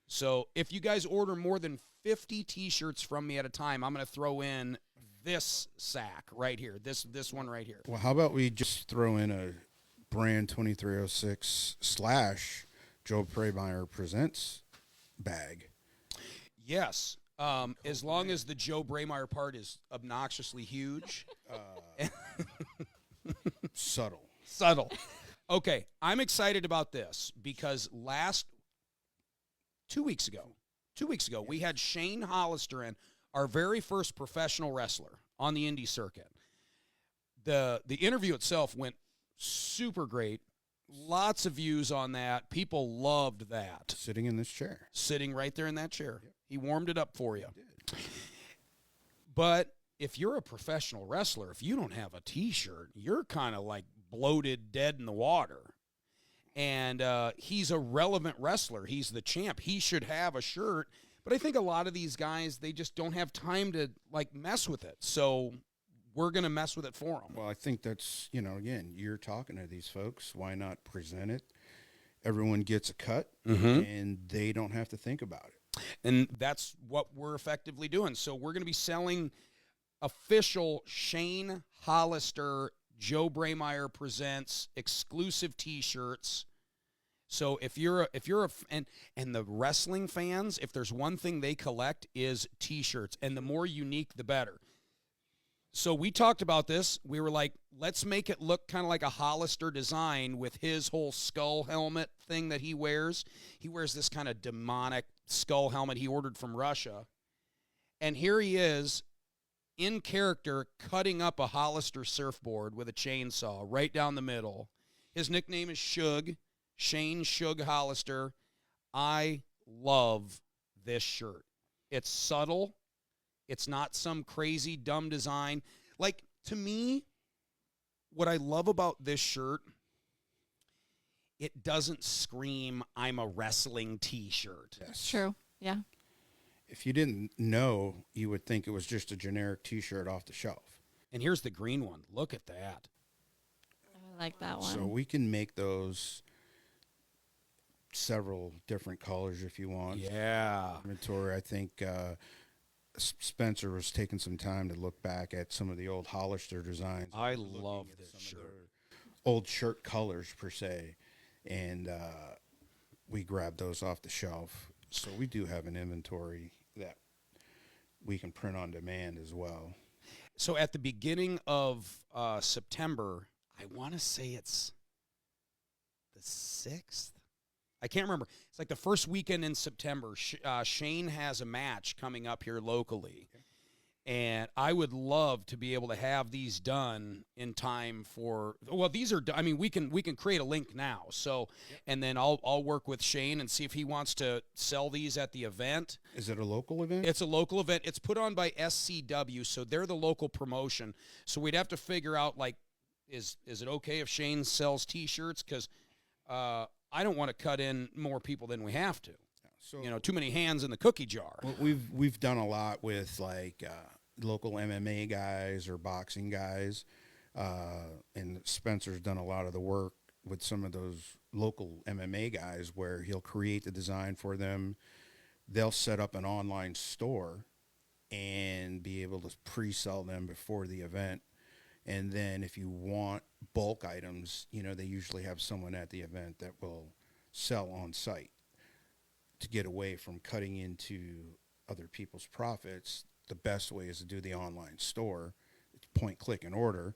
So if you guys order more than 50 T-shirts from me at a time, I'm going to throw in this sack right here, this one right here. Well, how about we just throw in a brand 2306 / Joe Premeyer Presents bag. Yes, as long as the Joe Brameyer part is obnoxiously huge. Subtle. Subtle. Okay, I'm excited about this because 2 weeks ago, we had Shane Hollister in, our very first professional wrestler on the indie circuit. The interview itself went super great. Lots of views on that. People loved that. Sitting in this chair. Sitting right there in that chair. Yep. He warmed it up for you. He did. But if you're a professional wrestler, if you don't have a T-shirt, you're kind of like bloated, dead in the water. And he's a relevant wrestler. He's the champ. He should have a shirt. But I think a lot of these guys, they just don't have time to, like, mess with it. So we're going to mess with it for them. Well, I think that's, again, you're talking to these folks. Why not present it? Everyone gets a cut, and they don't have to think about it. And that's what we're effectively doing. So we're going to be selling official Shane Hollister, Joe Brameyer Presents exclusive T-shirts. So if you're and the wrestling fans, if there's one thing they collect is T-shirts, and the more unique, the better. So we talked about this. We were like, let's make it look kind of like a Hollister design with his whole skull helmet thing that he wears. He wears this kind of demonic skull helmet he ordered from Russia. And here he is in character cutting up a Hollister surfboard with a chainsaw right down the middle. His nickname is Shug, Shane Shug Hollister. I love this shirt. It's subtle. It's not some crazy, dumb design. Like, to me, what I love about this shirt, it doesn't scream, I'm a wrestling T-shirt. Yes. True. Yeah. If you didn't know, you would think it was just a generic T-shirt off the shelf. And here's the green one. Look at that. I like that one. So we can make those several different colors if you want. Yeah. Inventory, I think Spencer was taking some time to look back at some of the old Hollister designs. I looking love at this some of shirt. their old shirt colors, per se. And we grabbed those off the shelf. So we do have an inventory that we can print on demand as well. So at the beginning of September, I want to say it's the 6th. I can't remember. It's like the first weekend in September. Shane has a match coming up here locally. Okay. And I would love to be able to have these done in time for, well, these are, I mean, we can create a link now. So, yep. And then I'll work with Shane and see if he wants to sell these at the event. Is it a local event? It's a local event. It's put on by SCW, so they're the local promotion. So we'd have to figure out, like, is it okay if Shane sells T-shirts? Because I don't want to cut in more people than we have to. So, too many hands in the cookie jar. Well, we've done a lot with, like, local MMA guys or boxing guys, and Spencer's done a lot of the work with some of those local MMA guys where he'll create the design for them. They'll set up an online store and be able to pre-sell them before the event. And then if you want bulk items, they usually have someone at the event that will sell on site to get away from cutting into other people's profits. The best way is to do the online store. It's point, click, and order.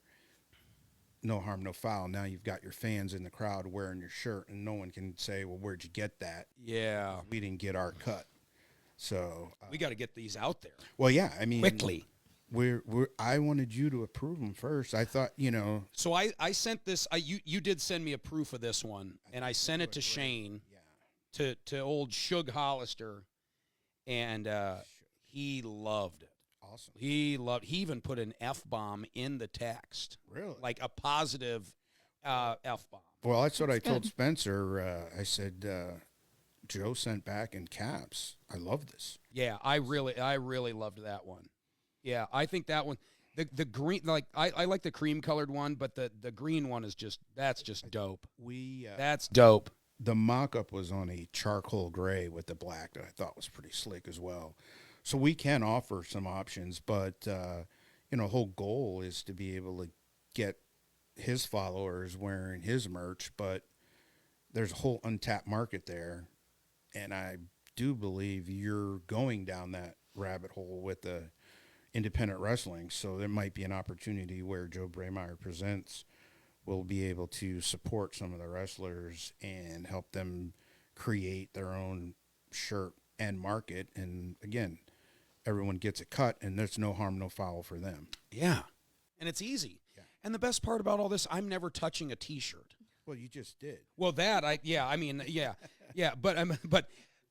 No harm, no foul. Now you've got your fans in the crowd wearing your shirt, and no one can say, well, where'd you get that? Yeah. We didn't get our cut. So we got to get these out there. Well, yeah, I mean, quickly. I wanted you to approve them first. I thought, So I sent this. You did send me a proof of this one, and I sent it to Shane, to old Shug Hollister, and he loved it. Awesome. He even put an F-bomb in the text. Really? Like a positive F-bomb. Well, that's what I told Spencer. I said, Joe sent back in caps. I love this. Yeah, I really loved that one. Yeah, I think that one, the green, like I like the cream colored one, but the green one is that's just dope. That's dope. the mock-up was on a charcoal gray with the black that I thought was pretty slick as well. So we can offer some options, but whole goal is to be able to get his followers wearing his merch, but there's a whole untapped market there, and I do believe you're going down that rabbit hole with the independent wrestling. So there might be an opportunity where Joe Braemeier Presents will be able to support some of the wrestlers and help them create their own shirt and market. And again, everyone gets a cut, and there's no harm, no foul for them. Yeah. And it's easy. Yeah. And the best part about all this, I'm never touching a T-shirt. Well, you just did. Well, but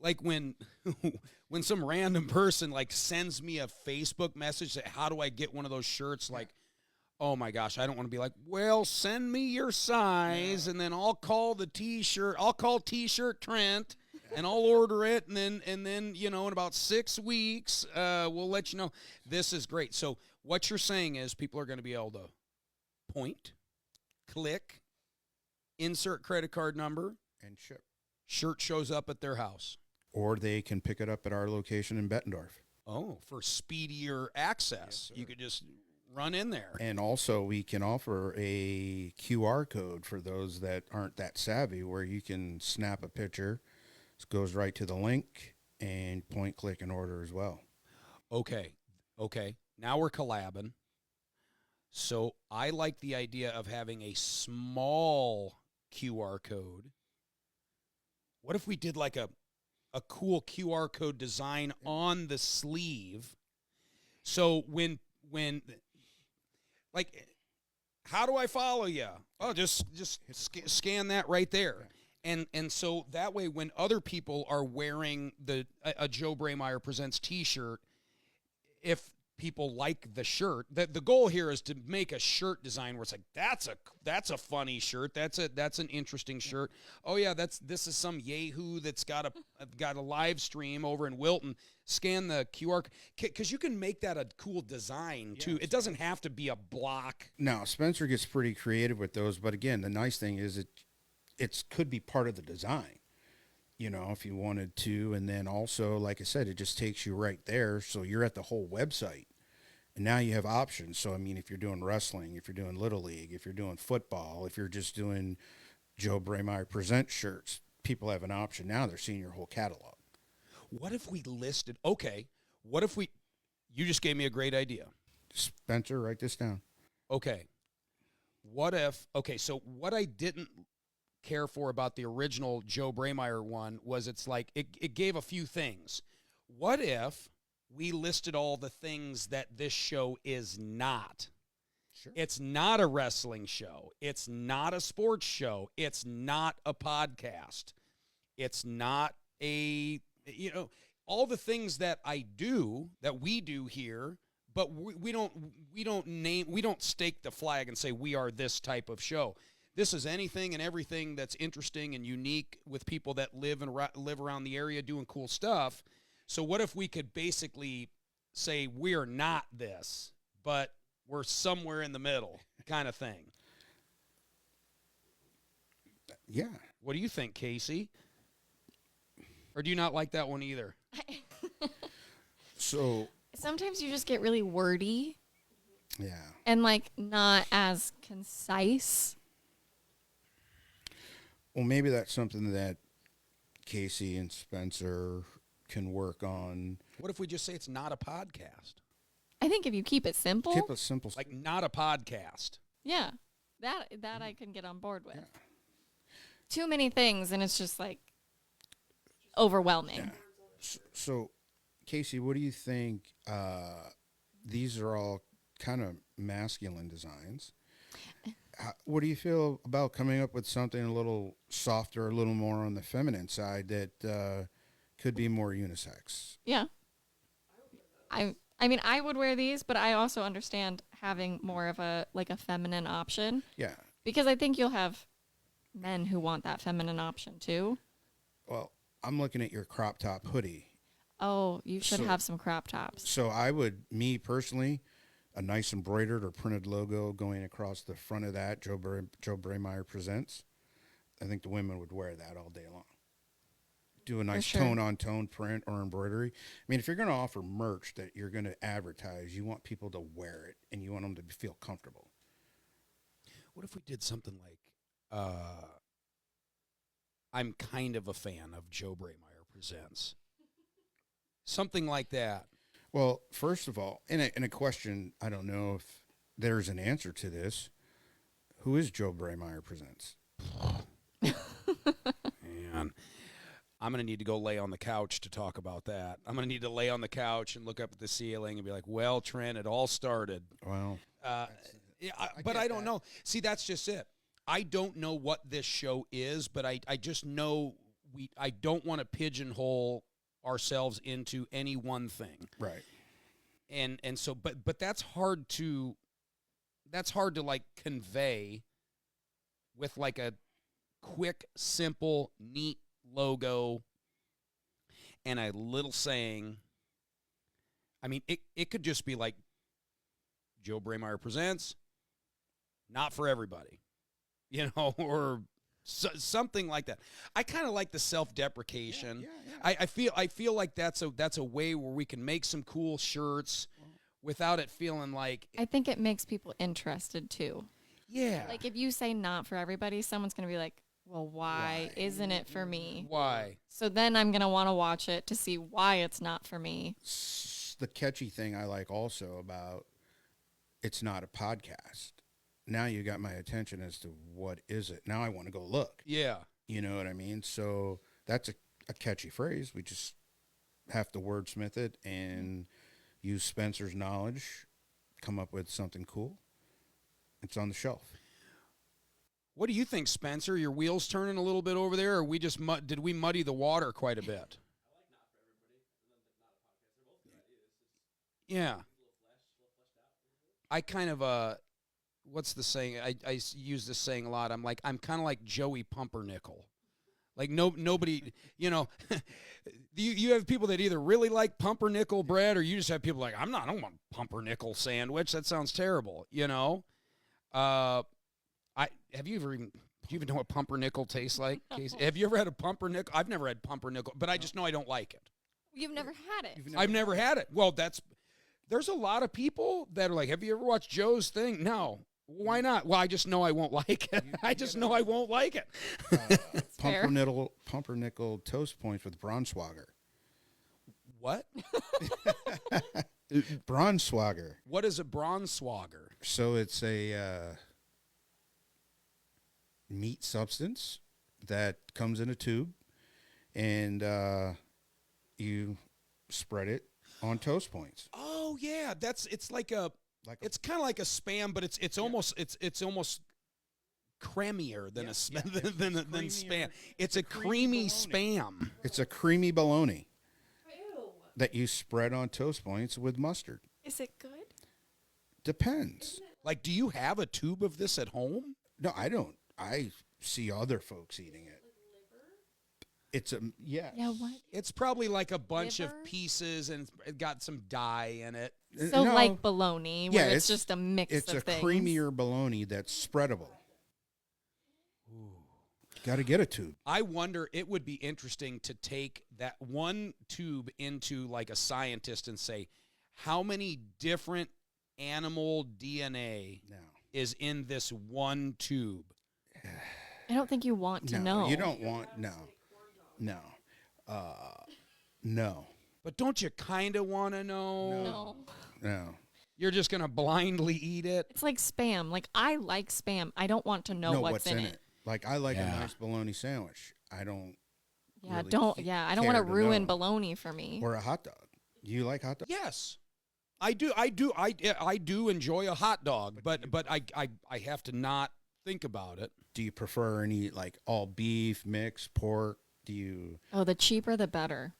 like when some random person like sends me a Facebook message that how do I get one of those shirts, like, oh my gosh, I don't want to be like, well, send me your size, and then I'll call T-shirt Trent, and I'll order it, and then in about 6 weeks, we'll let you know. This is great. So what you're saying is people are going to be able to point, click, insert credit card number, and ship. Shirt shows up at their house. Or they can pick it up at our location in Bettendorf. Oh, for speedier access. Yes, you could just run in there. And also we can offer a QR code for those that aren't that savvy, where you can snap a picture. It goes right to the link, and point, click, and order as well. Okay. Now we're collabing. So I like the idea of having a small QR code. What if we did like a cool QR code design on the sleeve? So when like, how do I follow you? Oh, just scan that right there. And so that way, when other people are wearing a Joe Braemeier Presents T-shirt, if people like the shirt, the goal here is to make a shirt design where it's like, that's a funny shirt, that's an interesting shirt. Oh yeah, this is some yahoo that's got a live stream over in Wilton. Scan the QR, because you can make that a cool design too. It doesn't have to be a block. Now Spencer gets pretty creative with those, but again, the nice thing is it could be part of the design, if you wanted to. And then also, like I said, it just takes you right there, so you're at the whole website. And now you have options. So, I mean, if you're doing wrestling, if you're doing Little League, if you're doing football, if you're just doing Joe Braemeier Presents shirts, people have an option. Now they're seeing your whole catalog. What if we listed, you just gave me a great idea. Spencer, write this down. Okay. So what I didn't care for about the original Joe Braemeier one was it's like, it gave a few things. What if we listed all the things that this show is not? Sure. It's not a wrestling show. It's not a sports show. It's not a podcast. It's not all the things that we do here, but we don't stake the flag and say we are this type of show. This is anything and everything that's interesting and unique with people that live around the area doing cool stuff. So what if we could basically say we're not this, but we're somewhere in the middle kind of thing? Yeah. What do you think, Casey? Or do you not like that one either? So sometimes you just get really wordy. Yeah. And not as concise. Well, maybe that's something that Casey and Spencer can work on. What if we just say it's not a podcast? I think if you keep it simple. Keep it simple. Like not a podcast. Yeah. That I can get on board with. Yeah. Too many things, and it's just overwhelming. Yeah. So, Casey, what do you think? These are all kind of masculine designs. What do you feel about coming up with something a little softer, a little more on the feminine side that could be more unisex? Yeah. I mean, I would wear these, but I also understand having more of a feminine option. Yeah. Because I think you'll have men who want that feminine option too. Well, I'm looking at your crop top hoodie. Oh, you should have some crop tops. So me personally, a nice embroidered or printed logo going across the front of that, Joe Braemeier Presents. I think the women would wear that all day long. Do a nice sure. tone-on-tone print or embroidery. I mean, if you're going to offer merch that you're going to advertise, you want people to wear it, and you want them to feel comfortable. What if we did something like, I'm kind of a fan of Joe Brameyer Presents. Something like that. Well, first of all, in a question, I don't know if there's an answer to this. Who is Joe Brameyer Presents? Man, I'm going to need to go lay on the couch to talk about that. I'm going to need to lay on the couch and look up at the ceiling and be like, well, Trent, it all started. Well, Yeah, I but get I don't that. know. See, that's just it. I don't know what this show is, but I just know I don't want to pigeonhole ourselves into any one thing. right. And so but that's hard to like convey with like a quick, simple, neat logo and a little saying. I mean, it could just be like Joe Brameyer Presents, not for everybody, or something like that. I kind of like the self-deprecation. Yeah. I feel like that's a way where we can make some cool shirts without it feeling like I think it makes people interested too. yeah. Like if you say not for everybody, someone's going to be like, well, why isn't it for me? Why? So then I'm going to want to watch it to see why it's not for me. The catchy thing I like also about it's not a podcast. Now you got my attention as to what is it. Now I want to go look. Yeah. You know what I mean? So that's a catchy phrase. We just have to wordsmith it and use Spencer's knowledge, come up with something cool. It's on the shelf. What do you think, Spencer? Your wheels turning a little bit over there, or did we muddy the water quite a bit? Yeah. I kind of what's the saying? I use this saying a lot. I'm kind of like Joey Pumpernickel. Like nobody, you have people that either really like pumpernickel bread, or you just have people like I don't want pumpernickel sandwich. That sounds terrible. Do you even know what pumpernickel tastes like? Casey? Have you ever had a pumpernickel? I've never had pumpernickel, but I just know I don't like it. You've never had it. I've never had it. Well, there's a lot of people that are like, have you ever watched Joe's thing? No. Why not? Well, I just know I won't like it. I just know I won't like it. fair. Pumpernickel toast points with Braunschweiger. What? Braunschweiger. What is a Braunschweiger? So it's a meat substance that comes in a tube, and you spread it on toast points. Oh yeah, it's like it's kind of like a Spam, but it's almost creamier than than Spam. It's a creamy Spam. It's a creamy bologna that you spread on toast points with mustard. Is it good? Depends. Like, do you have a tube of this at home? No, I don't. I see other folks eating it. It's yes. Yeah, what? It's probably like a bunch Liver? of pieces and it's got some dye in it. So No. like bologna, where Yeah, it's just a mix It's of a things. creamier bologna that's spreadable. Got to get a tube. I wonder, it would be interesting to take that one tube into like a scientist and say, how many different animal DNA No. is in this one tube? I don't think you want to know. You don't want no. No. But don't you kind of want to know? No. No. You're just going to blindly eat it? It's like Spam. Like I like Spam. I don't want to know what's in it. Like I like Yeah. a nice bologna sandwich. I don't. Yeah, really don't. ca- Yeah, I don't care want to to ruin know. bologna for me. Or a hot dog. You like hot dog? Yes. I do enjoy a hot dog, but I have to not think about it. Do you prefer any like all beef, mixed pork? Do you Oh, the cheaper the better.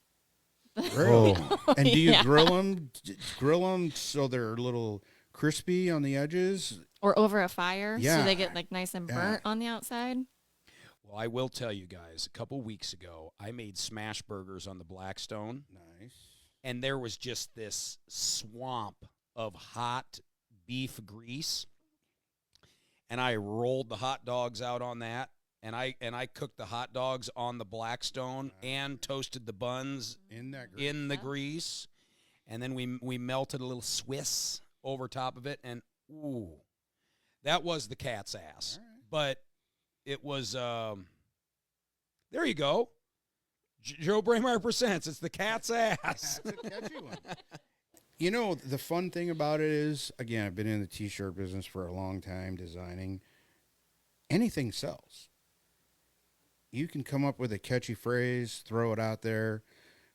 really? And do you Yeah. grill them? Grill them so they're a little crispy on the edges. Or over a fire, so Yeah. they get like nice and Yeah. burnt on the outside. Well, I will tell you guys, a couple weeks ago, I made smash burgers on the Blackstone, Nice. and there was just this swamp of hot beef grease, and I rolled the hot dogs out on that, I cooked the hot dogs on the Blackstone and toasted the buns In that grease. in the grease, and then we melted a little Swiss over top of it, and ooh, that was the cat's ass. All right. But it was there you go. Joe Braemar presents. It's the cat's ass. That's a catchy one. You know, the fun thing about it is, again, I've been in the T-shirt business for a long time designing. Anything sells. You can come up with a catchy phrase, throw it out there.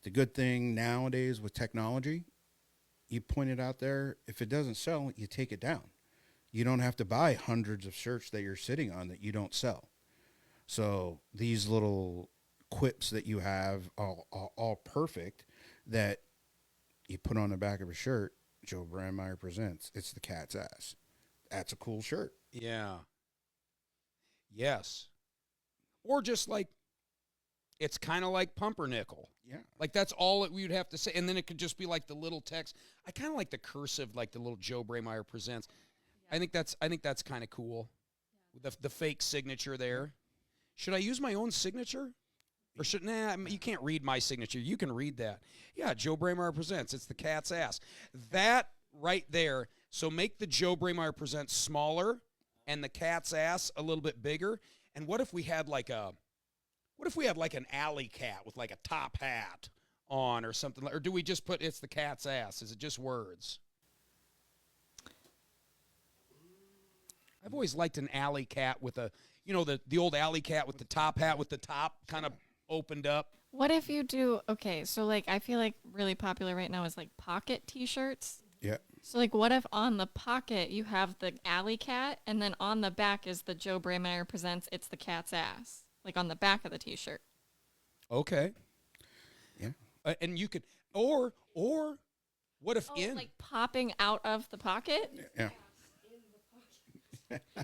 The good thing nowadays with technology, you point it out there. If it doesn't sell, you take it down. You don't have to buy hundreds of shirts that you're sitting on that you don't sell. So these little quips that you have are all perfect that you put on the back of a shirt. Joe Brandmeier presents. It's the cat's ass. That's a cool shirt. Yeah. Yes. Or just like, it's kind of like pumpernickel. Yeah. Like that's all we would have to say. And then it could just be like the little text. I kind of like the cursive, like the little Joe Braemeier presents. I think that's kind of cool. The fake signature there. Should I use my own signature? Or you can't read my signature. You can read that. Yeah, Joe Braemeier presents. It's the cat's ass. That right there. So make the Joe Braemeier presents smaller and the cat's ass a little bit bigger. And what if we had like an alley cat with like a top hat on or something? Or do we just put it's the cat's ass? Is it just words? I've always liked an alley cat with the old alley cat with the top hat with the top kind of opened up. What if you do, okay, so like I feel like really popular right now is like pocket t-shirts. Yeah. So like what if on the pocket you have the alley cat and then on the back is the Joe Braemeier presents It's the Cat's Ass. Like on the back of the t-shirt. Okay. Yeah. And you could or what if like popping out of the pocket? Yeah.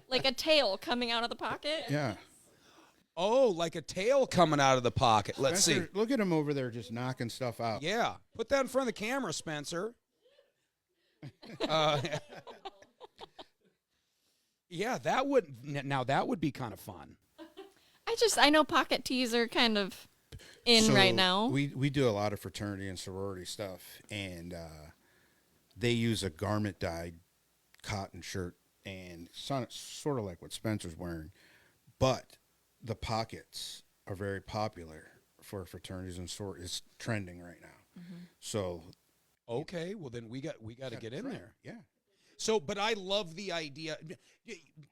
Like a tail coming out of the pocket? Yeah. Oh, like a tail coming out of the pocket. Let's Spencer, see. Look at him over there just knocking stuff out. Yeah. Put that in front of the camera, Spencer. Yeah, that would be kind of fun. I know pocket tees are kind of in So right now. We do a lot of fraternity and sorority stuff, and they use a garment dyed cotton shirt, and it's sort of like what Spencer's wearing, but the pockets are very popular for fraternities and sororities. It's trending right now. Mm-hmm. So Okay, well then we got to get in right. there. Yeah. So, but I love the idea,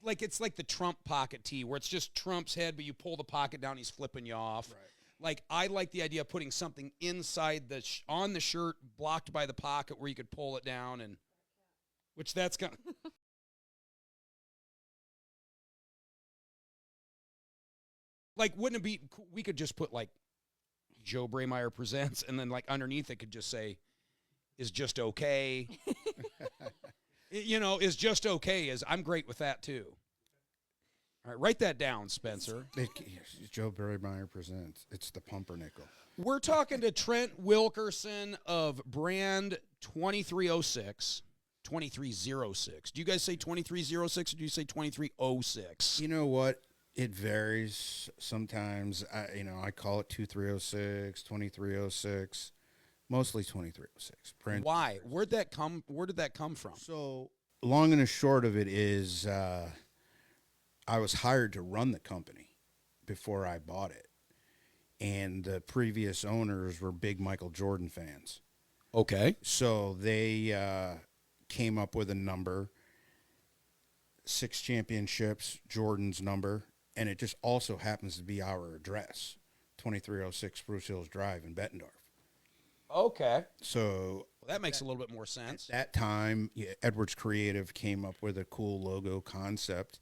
like it's like the Trump pocket tee, where it's just Trump's head, but you pull the pocket down, he's flipping you off. Right. Like I like the idea of putting something inside on the shirt, blocked by the pocket, where you could pull it down, and which that's kind of. Like, wouldn't it be? We could just put like Joe Braemeier presents, and then like underneath it could just say, "Is just okay." Is just okay. I'm great with that too. All right, write that down, Spencer. Joe Braemeier presents. It's the pumpernickel. We're talking to Trent Wilkerson of brand 2306. 2306. Do you guys say 2306 or do you say 2306? You know what? It varies. Sometimes, I call it 2306, 2306, mostly 2306. Why? Where did that come from? So, long and the short of it is I was hired to run the company before I bought it. And the previous owners were big Michael Jordan fans. Okay. So they came up with a number, 6 championships, Jordan's number, and it just also happens to be our address, 2306 Spruce Hills Drive in Bettendorf. Okay. So that makes a little bit more sense. At that time, Edwards Creative came up with a cool logo concept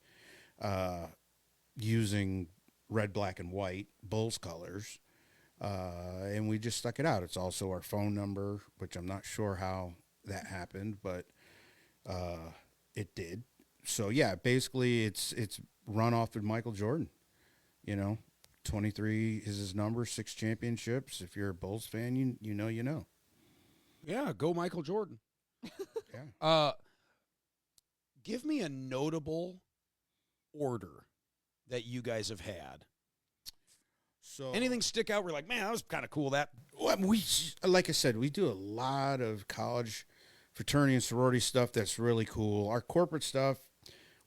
using red, black, and white, Bulls colors, and we just stuck it out. It's also our phone number, which I'm not sure how that happened, but it did. So, yeah, basically it's run off of Michael Jordan. 23 is his number, 6 championships. If you're a Bulls fan, you know. Yeah, go Michael Jordan. Yeah. Give me a notable order that you guys have had? So Anything stick out? We're like, man, that was kind of cool. That well, like I said, we do a lot of college fraternity and sorority stuff that's really cool. Our corporate stuff,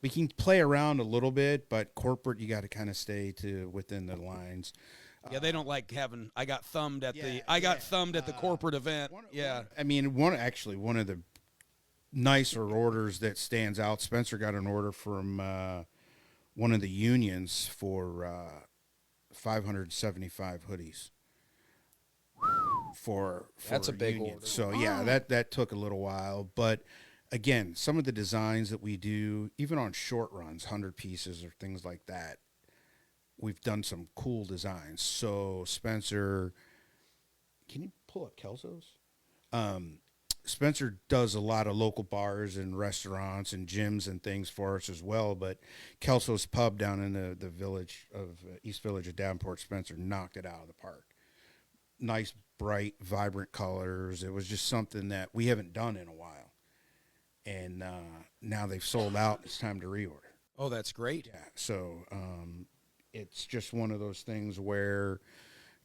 we can play around a little bit, but corporate, you got to kind of stay to within the lines. yeah, they don't like having. I got thumbed at Yeah, I got thumbed at the corporate event. I mean, one of the nicer orders that stands out. Spencer got an order from one of the unions for 575 hoodies. For That's a big union. order. So yeah, that took a little while, but again, some of the designs that we do, even on short runs, 100 pieces or things like that, we've done some cool designs. So Spencer, can you pull up Kelso's? Spencer does a lot of local bars and restaurants and gyms and things for us as well. But Kelso's Pub down in the village of East Village of Davenport, Spencer knocked it out of the park. Nice, bright, vibrant colors. It was just something that we haven't done in a while. And now they've sold out. It's time to reorder. Oh, that's great. Yeah. So it's just one of those things where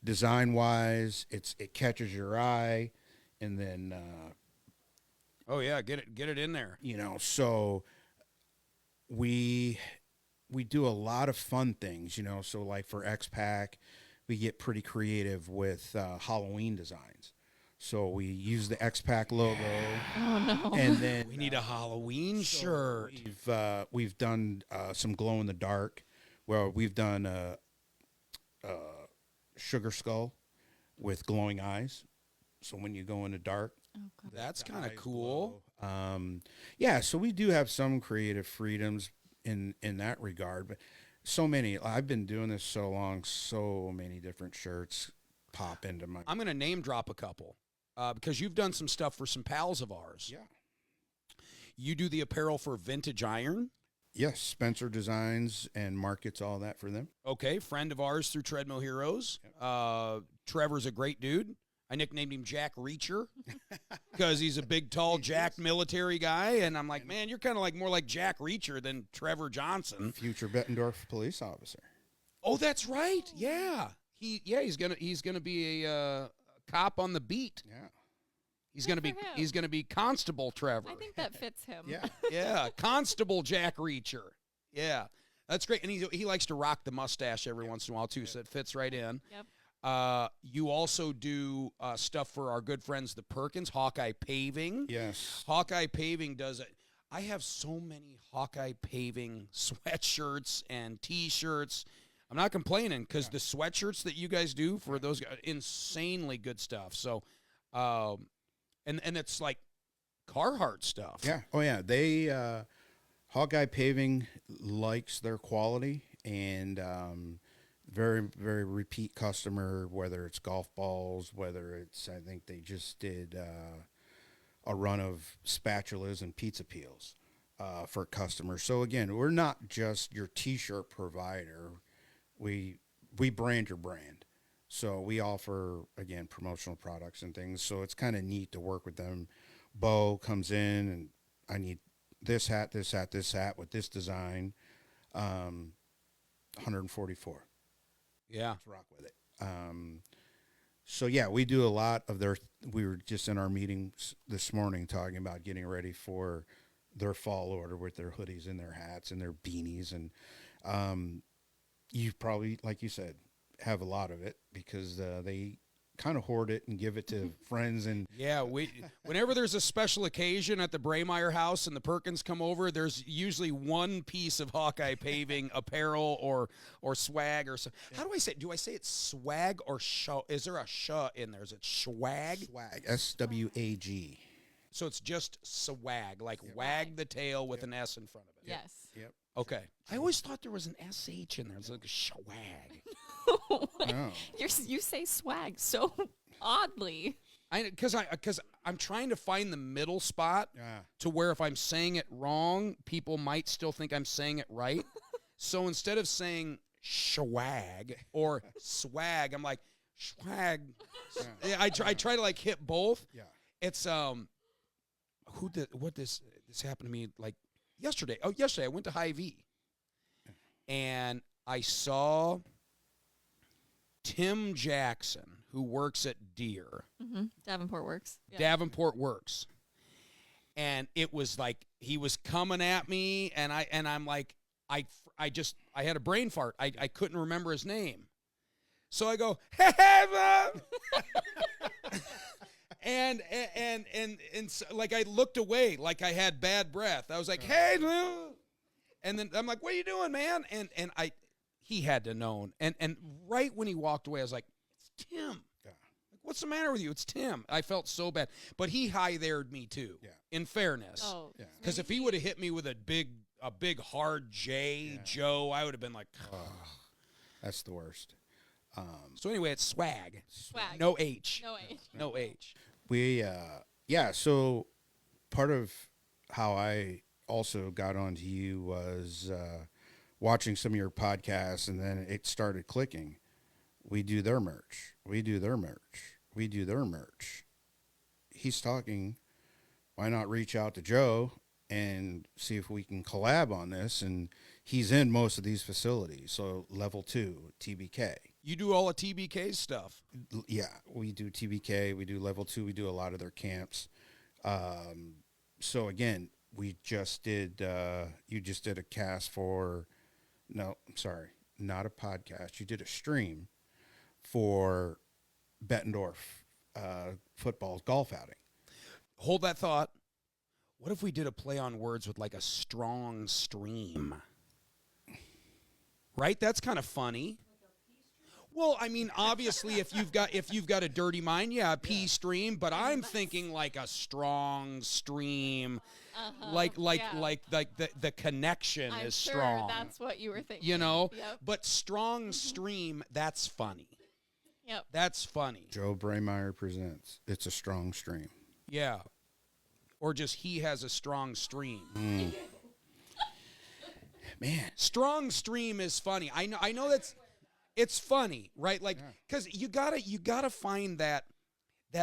design-wise, it catches your eye, and then Oh yeah, get it in there. so we do a lot of fun things, so like for X-Pac, we get pretty creative with Halloween designs. So we use the X-Pac logo. Oh no. And then We need a Halloween shirt. we've done some glow in the dark. Well, we've done a sugar skull with glowing eyes. So when you go in the dark, Oh, God. That's the kind of eyes cool. glow. Yeah, so we do have some creative freedoms in that regard, but so many. I've been doing this so long, so many different shirts pop into my. I'm going to name drop a couple because you've done some stuff for some pals of ours. Yeah. You do the apparel for Vintage Iron. Yes, Spencer designs and markets all that for them. Okay, friend of ours through Treadmill Heroes. Trevor's a great dude. I nicknamed him Jack Reacher because he's a big, tall, jacked military guy. And I'm like, man, you're kind of like more like Jack Reacher than Trevor Johnson. Future Bettendorf police officer. Oh, that's right. Yeah. He's gonna be a cop on the beat. Yeah. He's gonna be Constable Trevor. I think that fits him. Yeah. Yeah, Constable Jack Reacher. Yeah, that's great. And he likes to rock the mustache every once in a while too, so it fits right in. Yep. You also do stuff for our good friends the Perkins, Hawkeye Paving. Yes. Hawkeye Paving does it. I have so many Hawkeye Paving sweatshirts and T-shirts. I'm not complaining because the sweatshirts that you guys do for those guys, insanely good stuff. So, and it's like Carhartt stuff. Yeah. Oh, yeah. They Hawkeye Paving likes their quality and very, very repeat customer, whether it's golf balls, whether it's, I think they just did a run of spatulas and pizza peels for customers. So, again, we're not just your T-shirt provider. We brand your brand. So we offer, again, promotional products and things. So it's kind of neat to work with them. Bo comes in and I need this hat with this design. 144. Yeah. Let's rock with it. So yeah, we do a lot of we were just in our meetings this morning talking about getting ready for their fall order with their hoodies and their hats and their beanies. And you probably, like you said, have a lot of it because they kind of hoard it and give it to friends. And Yeah, whenever there's a special occasion at the Braymeyer house and the Perkins come over, there's usually one piece of Hawkeye Paving apparel or swag or so. How do I say it? Do I say it's swag or show? Is there a sh in there? Is it swag? swag, SWAG. So it's just swag, like wag the tail with an S in front of it. Yes. Yep. Okay. I always thought there was an SH in there. It's like a swag. Oh. You say swag so oddly. Because I'm trying to find the middle spot Yeah. to where if I'm saying it wrong, people might still think I'm saying it right. So instead of saying swag or swag, I'm like swag. Yeah, I try to like hit both. Yeah. It's this happened to me like yesterday. Oh, yesterday I went to Hy-Vee, and I saw Tim Jackson, who works at Deere. Davenport Works. Yeah. Davenport Works. And it was like he was coming at me, and I'm like, I had a brain fart. I couldn't remember his name. So I go, hey, Mom! and so, like, I looked away like I had bad breath. I was like, hey, Mom! And then I'm like, what are you doing, man? And he had to know. And right when he walked away, I was like, it's Tim. Yeah. Like, what's the matter with you? It's Tim. I felt so bad. But he hi-thered me too. Yeah. In fairness. Oh, Yeah. Because if he would have hit me with a big hard J, Joe, I would have been like, That's the worst. So anyway, it's swag. swag. No H. No age. No H. We, so part of how I also got onto you was watching some of your podcasts, and then it started clicking. We do their merch. We do their merch. We do their merch. He's talking. Why not reach out to Joe and see if we can collab on this? And he's in most of these facilities. So level 2, TBK. You do all of TBK's stuff. Yeah, we do TBK. We do level 2. We do a lot of their camps. So again, we just did, you just did a cast for, no, I'm sorry, not a podcast. You did a stream for Bettendorf football golf outing. Hold that thought. What if we did a play on words with like a strong stream? Right? That's kind of funny. Well, I mean, obviously, if you've got a dirty mind, yeah, a pea stream. But I'm thinking like a strong stream, like the connection I'm is sure strong. that's what you were thinking. You know, Yep. but strong stream, that's funny. Yep. That's funny. Joe Braymeyer presents. It's a strong stream. Yeah. Or just he has a strong stream. Man, Strong stream is funny. I know it's funny, right? Like, because you gotta find that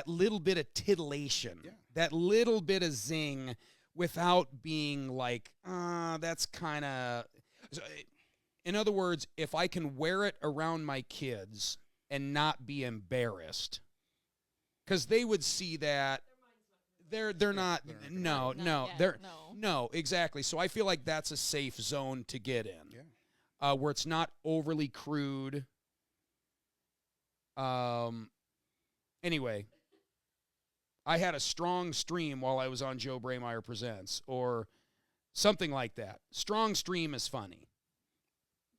little bit of titillation, that little bit of zing, without being like, that's kind of. In other words, if I can wear it around my kids and not be embarrassed, because they would see that. They're not. No, exactly. So I feel like that's a safe zone to get in. Yeah. Where it's not overly crude. Anyway, I had a strong stream while I was on Joe Braymeyer Presents, or something like that. Strong stream is funny.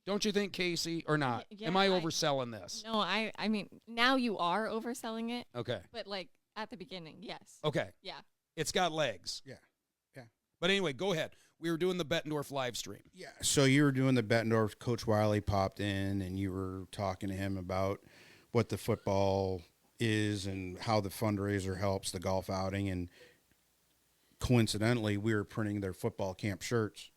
Don't you think, Casey, or not? Yeah, Am I overselling this? No, I mean, now you are overselling it, Okay. but like at the beginning, yes. Okay. Yeah. It's got legs. Yeah. But anyway, go ahead. We were doing the Bettendorf live stream. Yeah. So you were doing the Bettendorf. Coach Wiley popped in, and you were talking to him about what the football is and how the fundraiser helps the golf outing. And coincidentally, we were printing their football camp shirts.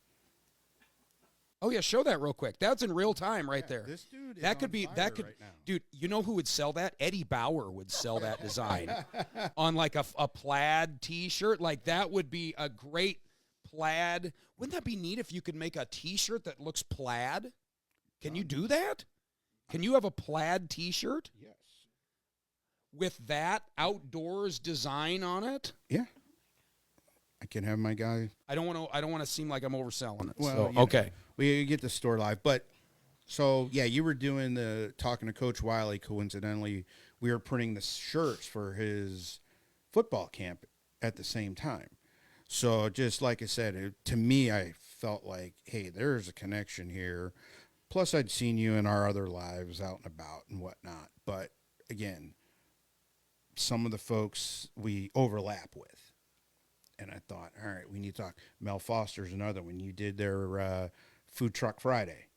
Oh yeah, show that real quick. That's in real time right there. This dude is That could on be fire that could right now. dude, you know who would sell that? Eddie Bauer would sell that design on like a plaid t-shirt. Like that would be a great plaid. Wouldn't that be neat if you could make a t-shirt that looks plaid? Can you do that? Can you have a plaid t-shirt Yes. with that outdoors design on it? Yeah. I can have my guy. I don't want to seem like I'm overselling it. Well, So, you know, okay. we get the store live, but so yeah, you were doing talking to Coach Wiley. Coincidentally, we were printing the shirts for his football camp at the same time. So just like I said, to me, I felt like, hey, there's a connection here. Plus, I'd seen you in our other lives out and about and whatnot. But again, some of the folks we overlap with. And I thought, all right, we need to talk. Mel Foster's another one. You did their Food Truck Friday.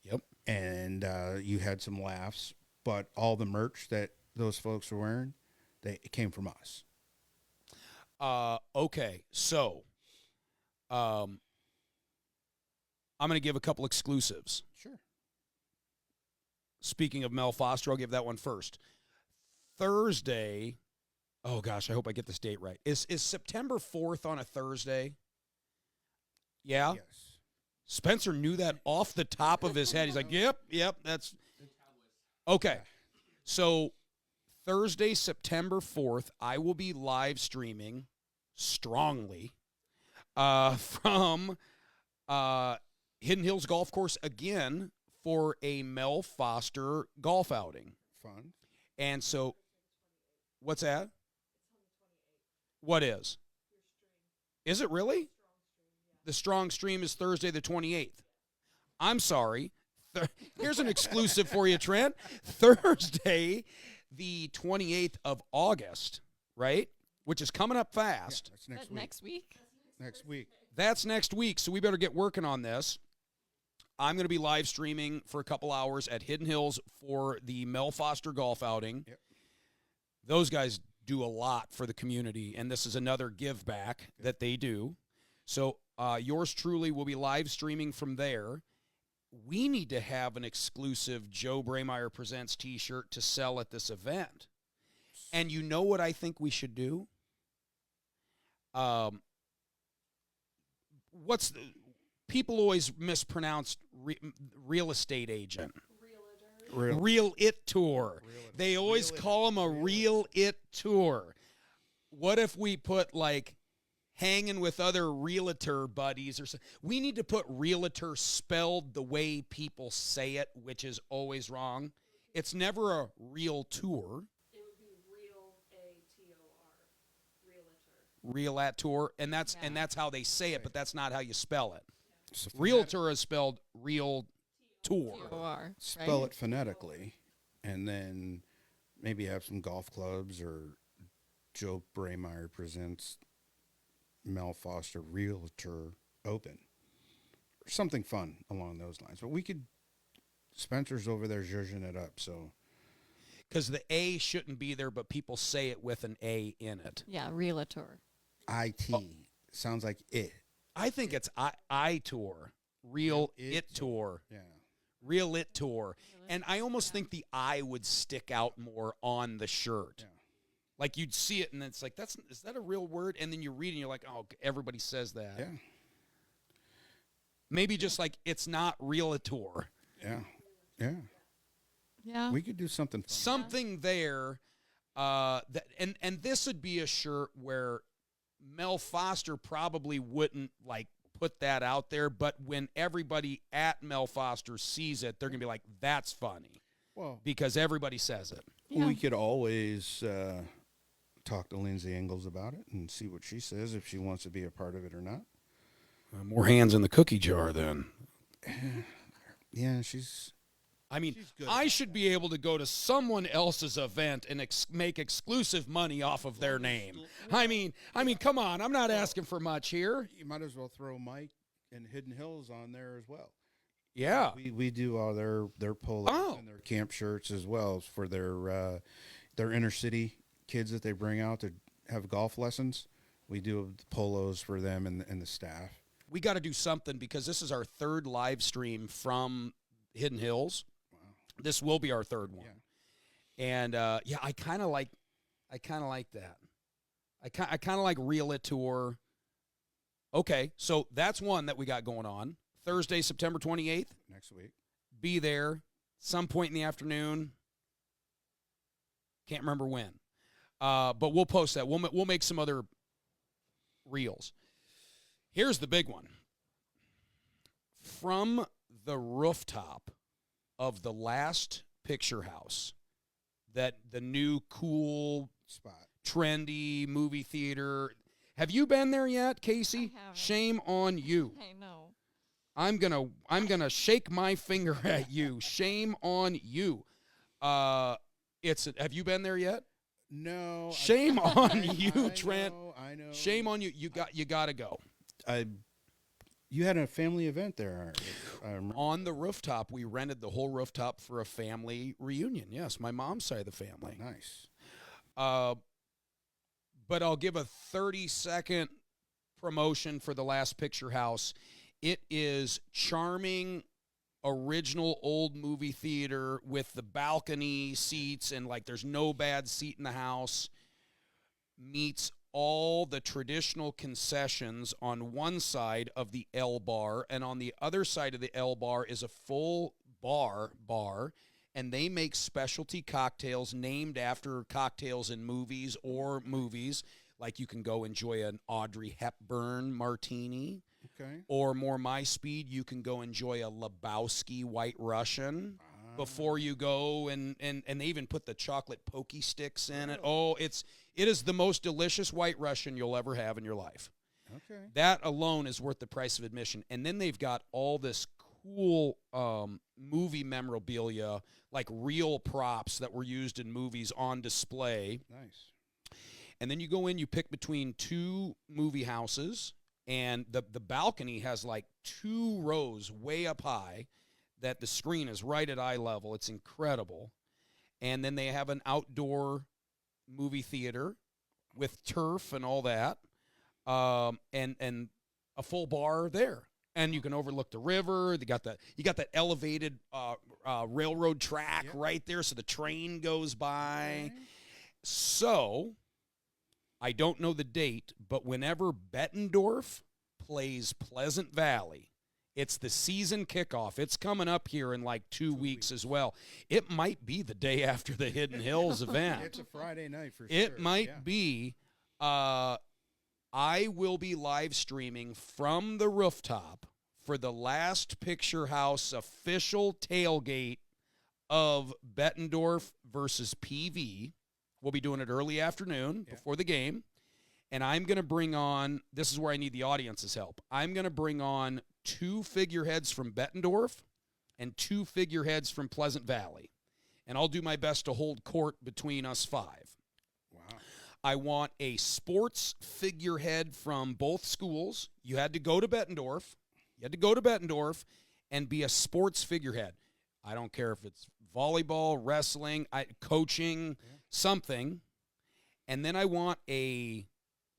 Yep. And you had some laughs. But all the merch that those folks were wearing, it came from us. Okay, so I'm going to give a couple exclusives. Sure. Speaking of Mel Foster, I'll give that one first. Thursday, oh gosh, I hope I get this date right. Is September 4th on a Thursday? Yeah? Yes. Spencer knew that off the top of his head. He's like, yep, that's okay. So Thursday, September 4th, I will be live streaming strongly from Hidden Hills Golf Course again for a Mel Foster golf outing. Fun. And so, what's that? What is? Is it really? The Strong Stream is Thursday the 28th. I'm sorry. Here's an exclusive for you, Trent. Thursday, the 28th of August, right? Which is coming up fast. Yeah, that's next week. Next week? That's next week, so we better get working on this. I'm going to be live streaming for a couple hours at Hidden Hills for the Mel Foster golf outing. Yep. Those guys do a lot for the community, and this is another give back that they do. So yours truly will be live streaming from there. We need to have an exclusive Joe Brameyer Presents t-shirt to sell at this event. And you know what I think we should do? People always mispronounce real estate agent. Real it tour. They always call them a real it tour. What if we put like hanging with other realtor buddies or something? We need to put realtor spelled the way people say it, which is always wrong. It's never a real tour. It would be real A-T-O-R, realtor. Real at tour, and that's how they say it, but that's not how you spell it. So Realtor is spelled real tour. T-O-R, spell right? it phonetically, and then maybe have some golf clubs or Joe Brameyer Presents Mel Foster Realtor Open or something fun along those lines. But we could. Spencer's over there zhuzhing it up, so. Because the A shouldn't be there, but people say it with an A in it. Yeah, realtor. IT sounds like it. I think it's I tour, real it tour, Yeah. real it tour, and I almost think the I would stick out more on the shirt. Yeah. Like you'd see it, and it's like, is that a real word? And then you read, and you're like, oh, everybody says that. Yeah. Maybe just like it's not realtor. Yeah. Yeah. Yeah. We could do something fun. Something there, that and this would be a shirt where Mel Foster probably wouldn't like put that out there, but when everybody at Mel Foster sees it, they're gonna be like, "That's funny," Well, because everybody says it. Yeah. we could always talk to Lindsay Engels about it and see what she says, if she wants to be a part of it or not. More hands in the cookie jar, then. Yeah, she's. I mean, She's good I about should be able to go to someone else's event and make exclusive money off of their name. I mean, come on, I'm not asking for much here. You might as well throw Mike and Hidden Hills on there as well. Yeah. We do all their polos Oh. and their camp shirts as well for their inner city kids that they bring out to have golf lessons. We do polos for them and the staff. We got to do something because this is our third live stream from Hidden Hills. Wow. This will be our third one. Yeah. And I kind of like that. I kind of like Real It Tour. Okay, so that's one that we got going on. Thursday, September 28th. Next week. Be there some point in the afternoon. Can't remember when. But we'll post that. We'll make some other reels. Here's the big one. From the rooftop of the last picture house, that the new cool Spot. trendy movie theater. Have you been there yet, Casey? I haven't. Shame on you. I know. I'm gonna shake my finger at you. Shame on you. Have you been there yet? No. Shame on you, I Trent. I know. Shame on you. You got to go. You had a family event there. I remember. On the rooftop, we rented the whole rooftop for a family reunion. Yes, my mom's side of the family. Nice. But I'll give a 30-second promotion for the last picture house. It is charming, original old movie theater with the balcony seats and like there's no bad seat in the house. Meets all the traditional concessions on one side of the L bar, and on the other side of the L bar is a full bar, and they make specialty cocktails named after cocktails in movies or movies. Like you can go enjoy an Audrey Hepburn martini. Okay. Or more my speed, you can go enjoy a Lebowski White Russian before you go, and they even put the chocolate pokey sticks in it. Oh, it is the most delicious White Russian you'll ever have in your life. Okay. That alone is worth the price of admission. And then they've got all this cool movie memorabilia, like real props that were used in movies on display. Nice. And then you go in, you pick between two movie houses, and the balcony has like 2 rows way up high that the screen is right at eye level. It's incredible. And then they have an outdoor movie theater with turf and all that, and a full bar there. And you can overlook the river. You got that elevated railroad track right there, so the train goes by. Okay. So I don't know the date, but whenever Bettendorf plays Pleasant Valley, it's the season kickoff. It's coming up here in like 2 weeks as well. It might be the day after the Hidden Hills event. It's a Friday night for sure. It might be. I will be live streaming from the rooftop for the Last Picture House official tailgate of Bettendorf versus PV. We'll be doing it early afternoon before the game. And I'm going to bring on, this is where I need the audience's help. I'm going to bring on 2 figureheads from Bettendorf and 2 figureheads from Pleasant Valley. And I'll do my best to hold court between us 5. Wow. I want a sports figurehead from both schools. You had to go to Bettendorf. And be a sports figurehead. I don't care if it's volleyball, wrestling, coaching, something. And then I want a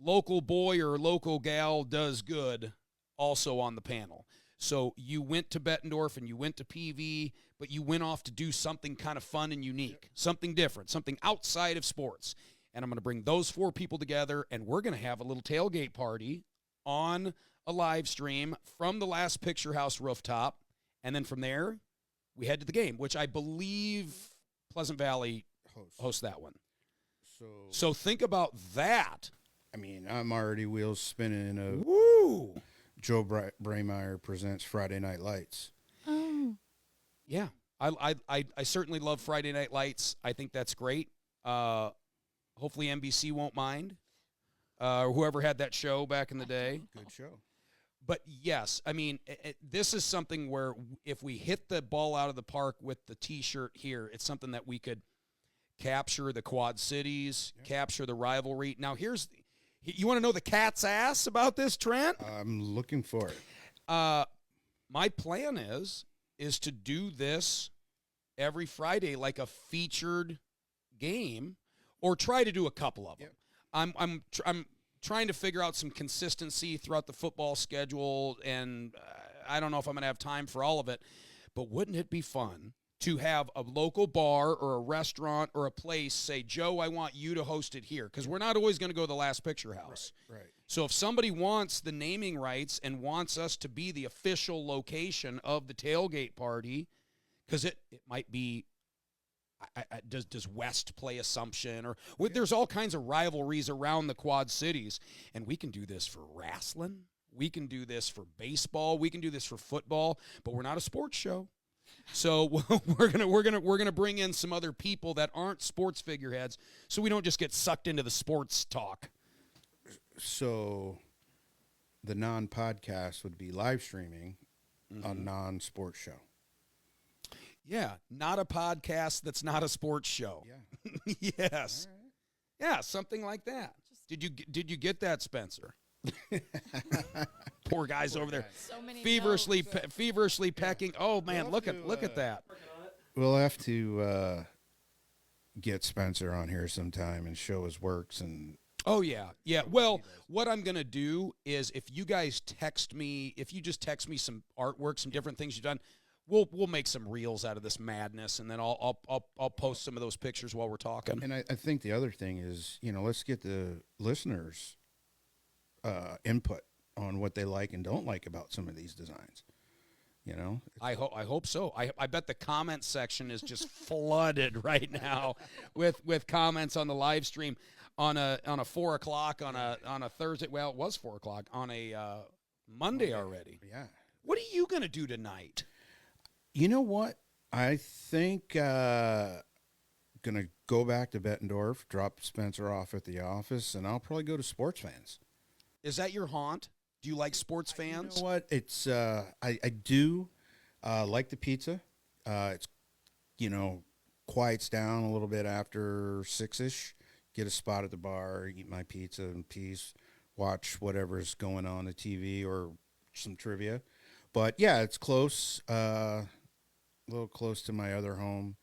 local boy or local gal does good also on the panel. So you went to Bettendorf and you went to PV, but you went off to do something kind of fun and unique, something different, something outside of sports. And I'm going to bring those 4 people together, and we're going to have a little tailgate party on a live stream from the Last Picture House rooftop. And then from there, we head to the game, which I believe Pleasant Valley hosts that one. So think about that. I mean, I'm already wheels spinning. Woo! Joe Braymeyer presents Friday Night Lights. Oh. Yeah, I certainly love Friday Night Lights. I think that's great. Hopefully NBC won't mind. Whoever had that show back in the day. Good show. But yes, I mean, this is something where if we hit the ball out of the park with the T-shirt here, it's something that we could capture the Quad Cities, capture the rivalry. Now, you want to know the cat's ass about this, Trent? I'm looking for it. My plan is to do this every Friday like a featured game, or try to do a couple of them. I'm trying to figure out some consistency throughout the football schedule, and I don't know if I'm going to have time for all of it, but wouldn't it be fun to have a local bar or a restaurant or a place say, Joe, I want you to host it here, because we're not always going to go to the Last Picture House. Right. So if somebody wants the naming rights and wants us to be the official location of the tailgate party, because it might be, does West play Assumption? Or there's all kinds of rivalries around the Quad Cities, and we can do this for wrestling. We can do this for baseball. We can do this for football, but we're not a sports show. So we're gonna bring in some other people that aren't sports figureheads, so we don't just get sucked into the sports talk. So the non-podcast would be live streaming a non-sports show. Yeah, not a podcast that's not a sports show. Yeah. Yes. All right. Yeah, something like that. Did you get that, Spencer? Poor guy's over there So many feverishly pecking. Oh man, We'll look have at that. We'll have to get Spencer on here sometime and show his works. And Oh yeah. Well, what I'm gonna do is if you just text me some artwork, some different things you've done, we'll make some reels out of this madness, and then I'll post some of those pictures while we're talking. And I think the other thing is, let's get the listeners' input on what they like and don't like about some of these designs. I hope so. I bet the comment section is just flooded right now with comments on the live stream on a 4 o'clock on a Thursday. Well, it was 4 o'clock on a Monday already. Yeah. What are you gonna do tonight? You know what? I think gonna go back to Bettendorf, drop Spencer off at the office, and I'll probably go to Sports Fans. Is that your haunt? Do you like sports fans? You know what? It's I do like the pizza. It's quiets down a little bit after 6-ish. Get a spot at the bar, eat my pizza in peace, watch whatever's going on the TV or some trivia. But yeah, it's close. A little close to my other home,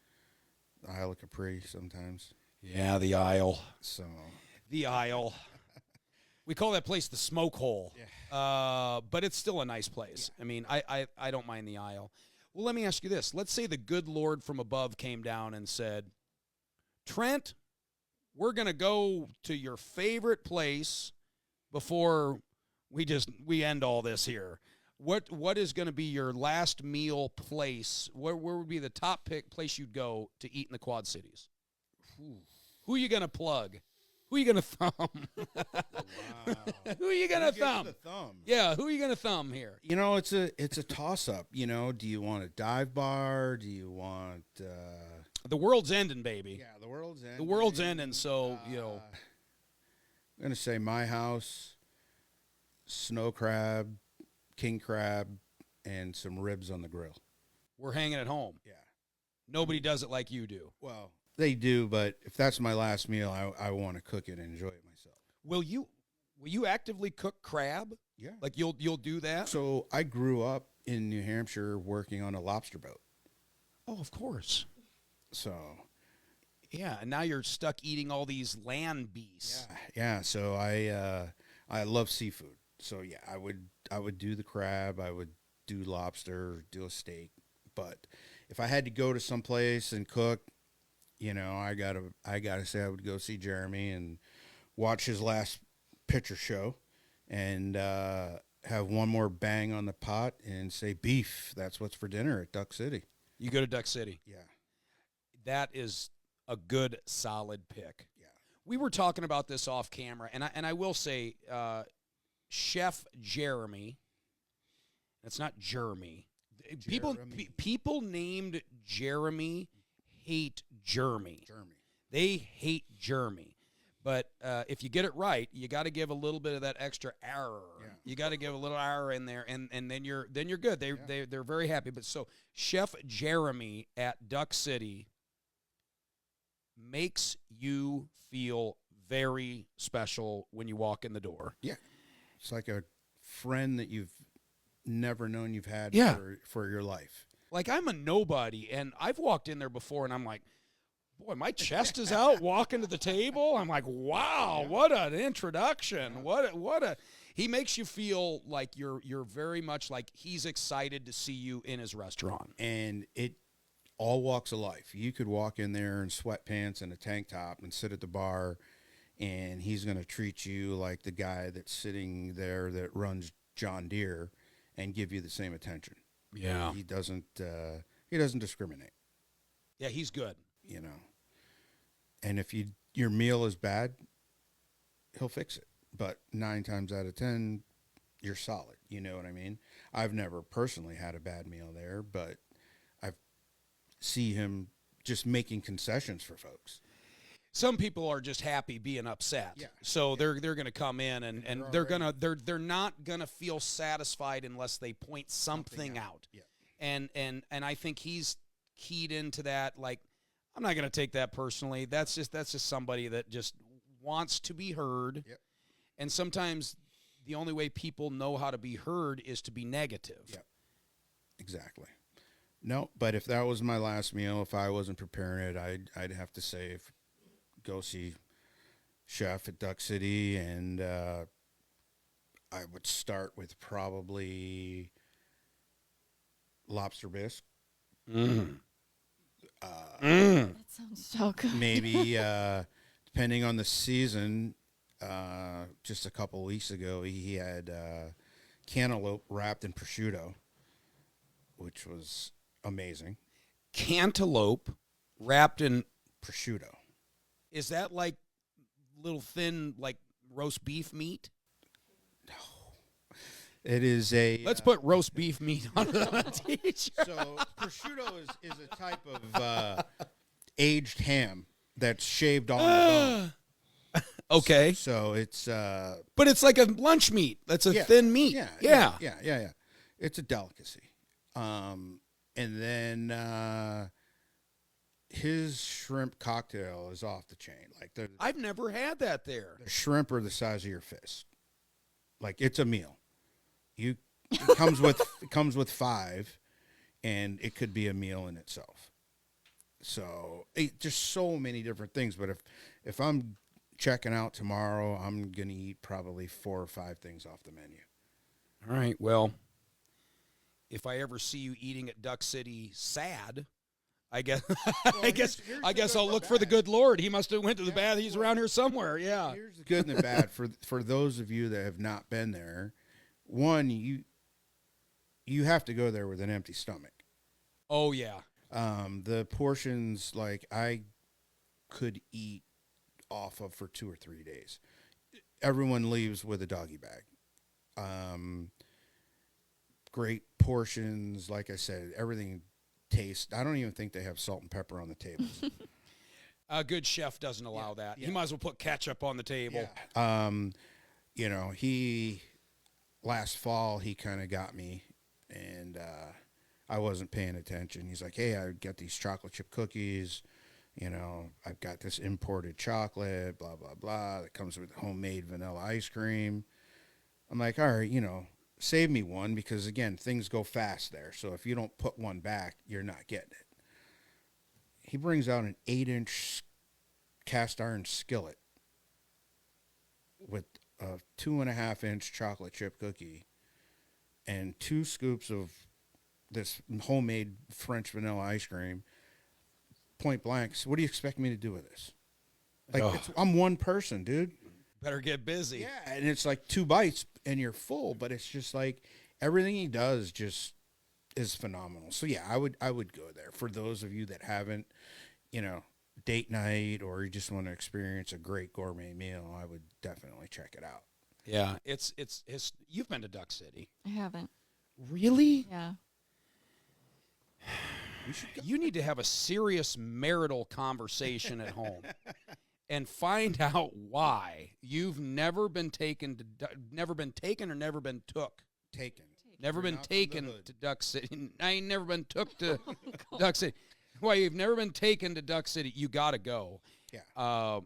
the Isle of Capri sometimes. Yeah, the Isle. So The Isle. We call that place the Smoke Hole. Yeah. But it's still a nice place. Yeah. I mean, I don't mind the Isle. Well, let me ask you this. Let's say the good Lord from above came down and said, Trent, we're going to go to your favorite place before we end all this here. What is going to be your last meal place? Where would be the top pick place you'd go to eat in the Quad Cities? Who are you going to plug? Who are you going to thumb? wow. Who are you going to thumb? The thumb? Yeah, who are you going to thumb here? It's a toss up. Do you want a dive bar? Do you want The world's ending, baby. Yeah, the world's ending. The world's ending, so, I'm going to say my house, snow crab, king crab, and some ribs on the grill. We're hanging at home. Yeah. Nobody does it like you do. Well, they do, but if that's my last meal, I want to cook it and enjoy it myself. Will you actively cook crab? Yeah. Like you'll do that? So I grew up in New Hampshire working on a lobster boat. Oh, of course. So yeah, and now you're stuck eating all these land beasts. Yeah. So I love seafood. So yeah, I would do the crab, I would do lobster, do a steak. But if I had to go to some place and cook, I gotta say I would go see Jeremy and watch his last picture show, and have one more bang on the pot and say beef. That's what's for dinner at Duck City. You go to Duck City. Yeah. That is a good, solid pick. Yeah. We were talking about this off camera, and I will say, Chef Jeremy. It's not Jeremy. People named Jeremy hate Jeremy. They hate Jeremy. But if you get it right, you got to give a little bit of that extra error. Yeah. You got to give a little error in there, and then you're good. They're very happy. But so Chef Jeremy at Duck City makes you feel very special when you walk in the door. Yeah. It's like a friend that you've never known you've had for your life. Like, I'm a nobody, and I've walked in there before, and I'm like, boy, my chest is out walking to the table. I'm like, wow, what an introduction. Yeah. What a he makes you feel like you're very much like he's excited to see you in his restaurant. And it all walks of life. You could walk in there in sweatpants and a tank top and sit at the bar, and he's going to treat you like the guy that's sitting there that runs John Deere and give you the same attention. Yeah. He doesn't discriminate. Yeah, he's good. And if your meal is bad, he'll fix it. But 9 times out of 10, you're solid. You know what I mean? I've never personally had a bad meal there, but I see him just making concessions for folks. Some people are just happy being upset. Yeah. So they're going to come in and they're not going to feel satisfied unless they point something out. Yeah. And I think he's keyed into that. Like, I'm not going to take that personally. That's just somebody that just wants to be heard. Yep. And sometimes the only way people know how to be heard is to be negative. Yep. Exactly. No, but if that was my last meal, if I wasn't preparing it, I'd have to say go see Chef at Duck City, and I would start with probably lobster bisque Mm. That sounds so good. Maybe depending on the season. Just a couple weeks ago, he had cantaloupe wrapped in prosciutto, which was amazing. Cantaloupe wrapped in, Prosciutto. is that like little thin, like roast beef meat? It is a. Let's put roast beef meat on a t-shirt. So prosciutto is a type of aged ham that's shaved on the bone. Okay. So it's But it's like a lunch meat. That's a thin meat. Yeah. It's a delicacy. And then his shrimp cocktail is off the chain. Like I've never had that there. the shrimp are the size of your fist. Like it's a meal. It comes with 5, and it could be a meal in itself. So just so many different things. But if I'm checking out tomorrow, I'm gonna eat probably 4 or 5 things off the menu. All right. Well, if I ever see you eating at Duck City sad, I guess here's I the guess good I'll and look the for the bad. good Lord. He must have went to the Yeah, bath. He's around here somewhere. Yeah. Here's the good and the bad for those of you that have not been there. One, you have to go there with an empty stomach. Oh yeah. The portions, like, I could eat off of for 2 or 3 days. Everyone leaves with a doggy bag. Great portions, like I said, everything tastes. I don't even think they have salt and pepper on the tables. A good chef doesn't allow that. yeah. He might as well put ketchup on the table. He last fall he kind of got me, and I wasn't paying attention. He's like, "Hey, I got these chocolate chip cookies. I've got this imported chocolate, blah blah blah, that comes with homemade vanilla ice cream." I'm like, "All right, save me one, because again, things go fast there. So if you don't put one back, you're not getting it." He brings out an 8-inch cast iron skillet with a 2.5-inch chocolate chip cookie and 2 scoops of this homemade French vanilla ice cream. Point blank, so what do you expect me to do with this? Like, I'm one person, dude. Better get busy. Yeah, and it's like 2 bites and you're full, but it's just like everything he does just is phenomenal. So yeah, I would go there. For those of you that haven't, date night, or you just want to experience a great gourmet meal, I would definitely check it out. Yeah. It's you've been to Duck City. I haven't. Really? Yeah. You need to have a serious marital conversation at home and find out why you've never been taken to never been taken or never been took. Taken. Never You're been not from the taken hood. to Duck City. I ain't never been took to Duck City. Why you've never been taken to Duck City? You got to go. Yeah.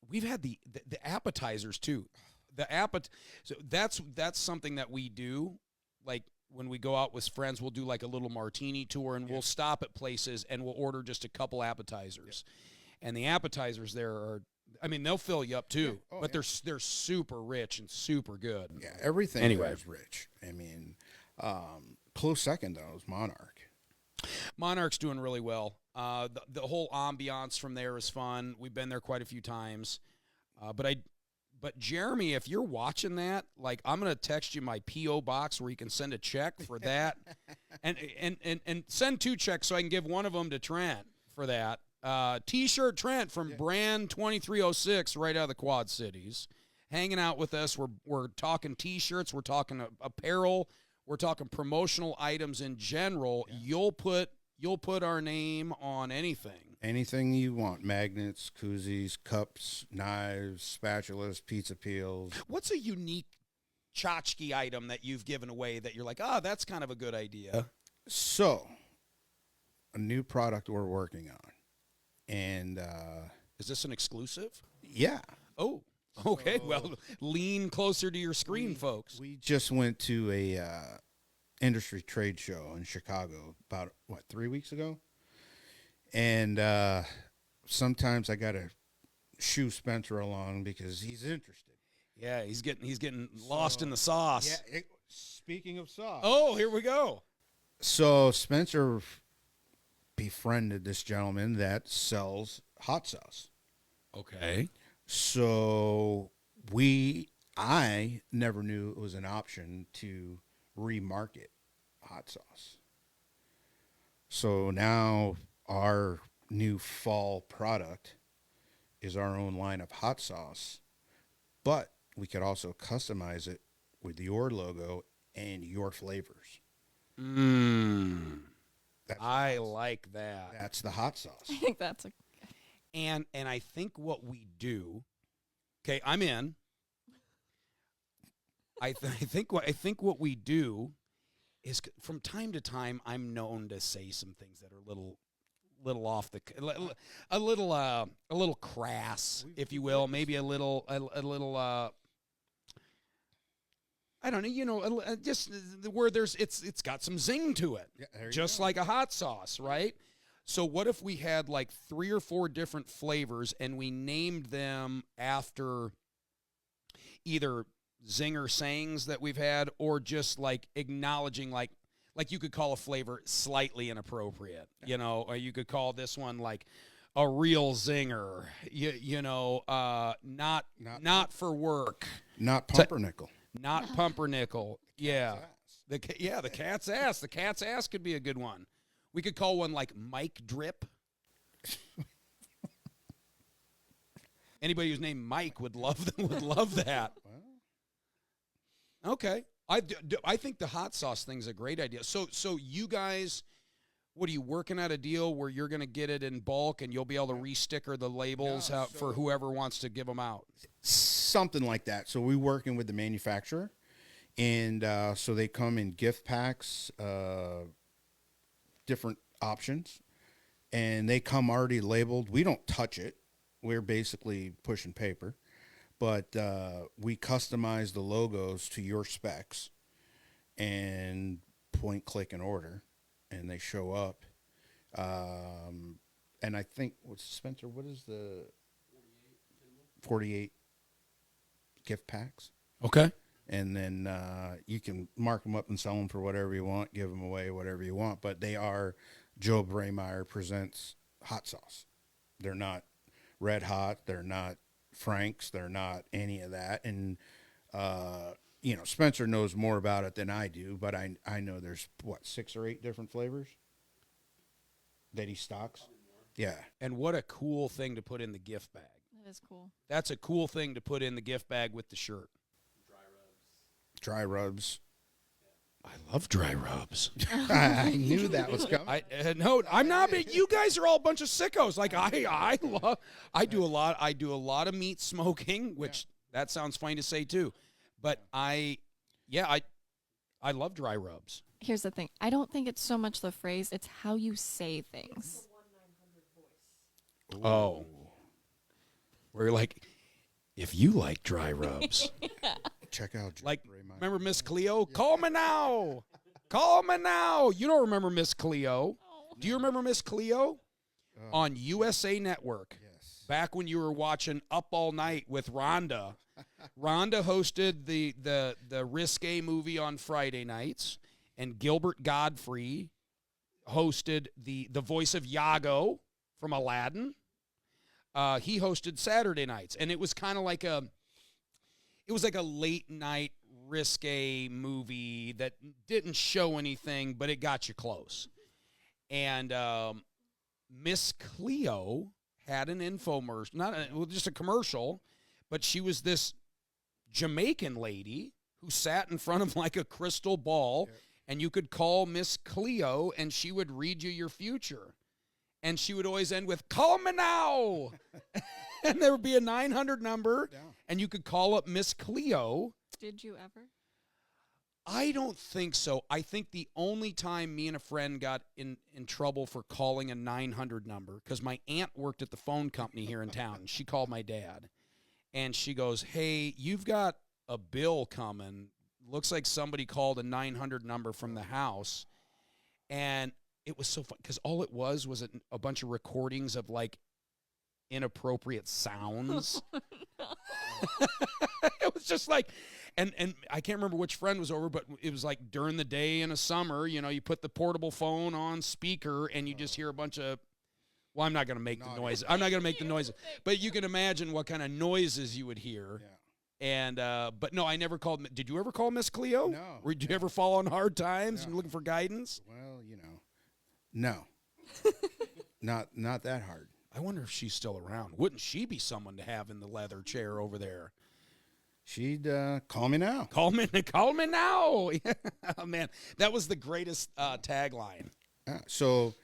We've had the appetizers too. So that's something that we do. Like when we go out with friends, we'll do like a little martini tour, and we'll stop at places and we'll order just a couple appetizers. Yeah. And the appetizers there are, I mean, they'll fill you up too, but they're super rich and super good. Yeah, everything Anyway. there is rich. I mean, close second though is Monarch. Monarch's doing really well. The whole ambiance from there is fun. We've been there quite a few times. But Jeremy, if you're watching that, like, I'm gonna text you my P.O. box where you can send a check for that, and send 2 checks so I can give one of them to Trent for that. T-shirt Trent from Brand 2306, right out of the Quad Cities, hanging out with us. We're talking T-shirts. We're talking apparel. We're talking promotional items in general. Yeah. You'll put our name on anything. Anything you want. Magnets, koozies, cups, knives, spatulas, pizza peels. What's a unique tchotchke item that you've given away that you're like, that's kind of a good idea? So, a new product we're working on. And is this an exclusive? Yeah. Oh, okay. Well, lean closer to your screen, folks. We just went to a industry trade show in Chicago about 3 weeks ago. And sometimes I got to shoo Spencer along because he's interested. Yeah, he's getting lost in the sauce. Yeah. Speaking of sauce. Oh, here we go. So Spencer befriended this gentleman that sells hot sauce. Okay. So I never knew it was an option to remarket hot sauce. So now our new fall product is our own line of hot sauce, but we could also customize it with your logo and your flavors. I like that. That's the hot sauce. I think that's a And I think what we do, okay, I'm in. I think what we do is from time to time I'm known to say some things that are little off the a little crass, if you will, maybe a little I don't know, just where it's got some zing to it, Yeah, just like a hot sauce, right? So what if we had like 3 or 4 different flavors and we named them after either zinger sayings that we've had or just like acknowledging like you could call a flavor slightly inappropriate, or you could call this one like a real zinger, not for work, Not pumpernickel. not pumpernickel. Yeah. The cat's ass. The cat's ass could be a good one. We could call one like Mike Drip. Anybody who's named Mike would love that. Okay. I think the hot sauce thing's a great idea. So you guys, what are you working at a deal where you're going to get it in bulk and you'll be able to re-sticker the labels out for whoever wants to give them out? Something like that. So we're working with the manufacturer, and so they come in gift packs, different options, and they come already labeled. We don't touch it. We're basically pushing paper, but we customize the logos to your specs and point, click, and order, and they show up. And I think, Spencer, what is the 48 gift packs? Okay. And then you can mark them up and sell them for whatever you want, give them away, whatever you want. But they are Joe Braymeyer Presents hot sauce. They're not Red Hot. They're not Frank's. They're not any of that. And, Spencer knows more about it than I do, but I know there's, 6 or 8 different flavors that he stocks? Yeah. And what a cool thing to put in the gift bag. that is cool. That's a cool thing to put in the gift bag with the shirt. Dry rubs. I love dry rubs. I knew that was coming. No, I'm not. You guys are all a bunch of sickos. Like I do a lot of meat smoking, which that sounds funny to say too. But I love dry rubs. Here's the thing. I don't think it's so much the phrase, it's how you say things. Oh. We're like, if you like dry rubs. Check out Joe Like, Braymeyer. remember Miss Cleo? Call me now. Call me now. You don't remember Miss Cleo. Do you remember Miss Cleo? On USA Network. Yes. Back when you were watching Up All Night with Rhonda. Rhonda hosted the Risque movie on Friday nights, and Gilbert Godfrey hosted the voice of Iago from Aladdin. He hosted Saturday nights, and it was kind of like a late night risque movie that didn't show anything, but it got you close. And Miss Cleo had an infomercial, just a commercial, but she was this Jamaican lady who sat in front of like a crystal ball, and you could call Miss Cleo, and she would read you your future. And she would always end with, "Call me now." And there would be a 900 number, and you could call up Miss Cleo. Did you ever? I don't think so. I think the only time me and a friend got in trouble for calling a 900 number, because my aunt worked at the phone company here in town, and she called my dad. And she goes, "Hey, you've got a bill coming. Looks like somebody called a 900 number from the house." And it was so fun, because all it was a bunch of recordings of, like, inappropriate sounds. It was just like, And I can't remember which friend was over, but it was like during the day in a summer, you know, you put the portable phone on speaker and you just hear a bunch of, well, I'm not going to make the noise. I'm not going to make the noises. But you can imagine what kind of noises you would hear. Yeah. And, but no, I never called. Did you ever call Miss Cleo? No. Did you ever fall on hard times No. and looking for guidance? Well, you know, no. not that hard. I wonder if she's still around. Wouldn't she be someone to have in the leather chair over there? She'd call me now. Call me now. Oh, man, that was the greatest tagline. So,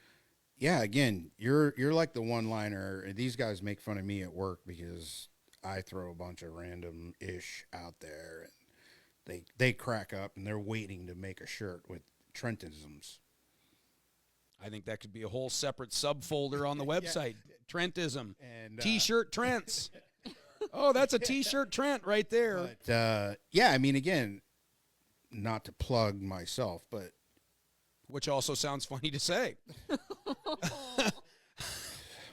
yeah, again, you're like the one-liner. These guys make fun of me at work because I throw a bunch of random ish out there, and they crack up and they're waiting to make a shirt with Trentisms. I think that could be a whole separate subfolder on the website. Trentism. And T-shirt Trents. Oh, that's a T-shirt Trent right there. But yeah, I mean, again, not to plug myself, but Which also sounds funny to say.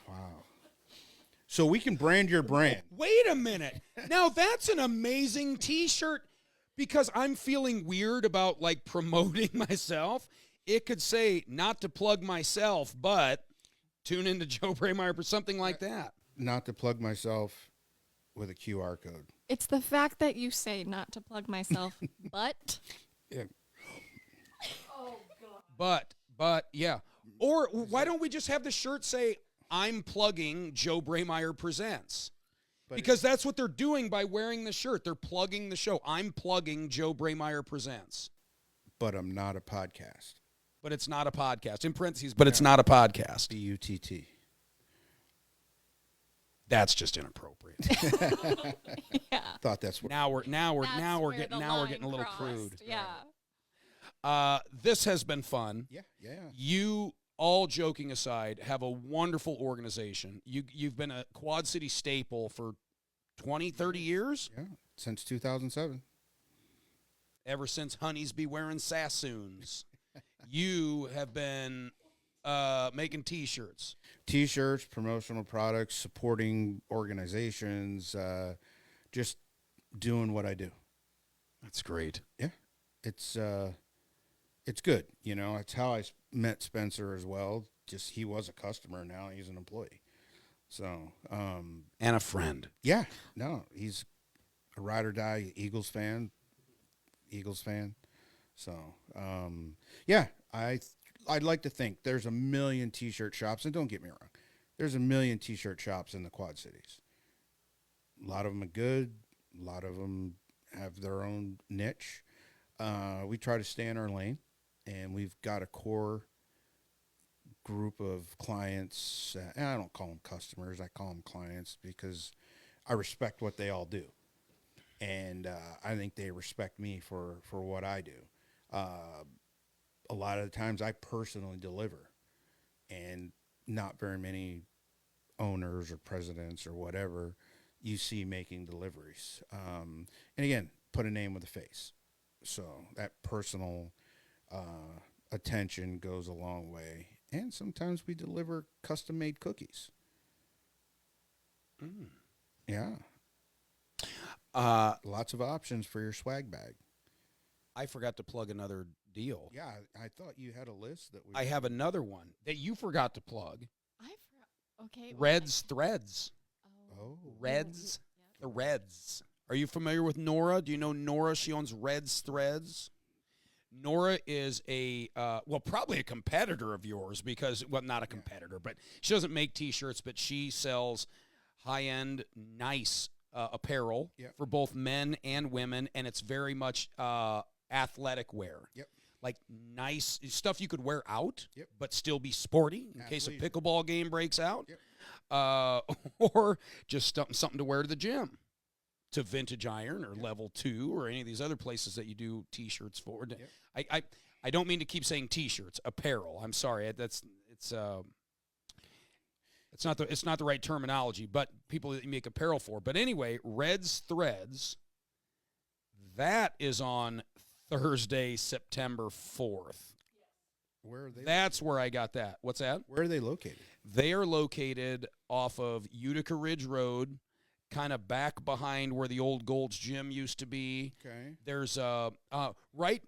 wow. So we can brand your brand. Wait a minute. Now that's an amazing T-shirt because I'm feeling weird about like promoting myself. It could say not to plug myself, but tune into Joe Braymeyer for something like that. Not to plug myself with a QR code. It's the fact that you say not to plug myself, but Yeah. But yeah. Or why don't we just have the shirt say I'm plugging Joe Braymeyer Presents? But Because that's what they're doing by wearing the shirt. They're plugging the show. I'm plugging Joe Braymeyer Presents. but I'm not a podcast. But it's not a podcast. In parentheses, but it's not a podcast. BUTT. That's just inappropriate. yeah. Thought that's what. now we're That's where getting the a line little crossed. crude. Yeah. This has been fun. Yeah. You, all joking aside, have a wonderful organization. You've been a Quad City staple for 20, 30 years? Yeah. Since 2007. Ever since Honeys Be Wearing Sassoons. You have been making T-shirts. T-shirts, promotional products, supporting organizations, just doing what I do. That's great. Yeah, it's good. You know, it's how I met Spencer as well. Just he was a customer, now he's an employee. So, And a friend. yeah, no, he's a ride or die Eagles fan. So, yeah, I'd like to think there's a million T-shirt shops, and don't get me wrong, there's a million T-shirt shops in the Quad Cities. A lot of them are good. A lot of them have their own niche. We try to stay in our lane, and we've got a core group of clients. And I don't call them customers. I call them clients because I respect what they all do. And I think they respect me for what I do. A lot of the times I personally deliver, and not very many owners or presidents or whatever you see making deliveries. And again, put a name with a face. So that personal attention goes a long way. And sometimes we deliver custom-made cookies. Yeah. Lots of options for your swag bag. I forgot to plug another deal. Yeah, I thought you had a list that we. I have another one that you forgot to plug. I forgot. Okay. what? Reds Threads. Oh. Reds. The Reds. Are you familiar with Nora? Do you know Nora? She owns Reds Threads. Nora is probably a competitor of yours because, well, not a competitor, but she doesn't make T-shirts, but she sells high-end, nice apparel for both men and women, and it's very much athletic wear. Yep. Like nice stuff you could wear out, Yep. but still be sporty in case a Athleisure. pickleball game breaks out. Yep. Or just something to wear to the gym, to Vintage Iron or Level 2 or any of these other places that you do T-shirts for. Yep. I don't mean to keep saying T-shirts, apparel. I'm sorry, it's not the right terminology, but people that you make apparel for. But anyway, Reds Threads, that is on Thursday, September 4th. Where are they? That's where I got that. What's that? Where are they located? They are located off of Utica Ridge Road kind of back behind where the old Gold's Gym used to be. Okay. There's right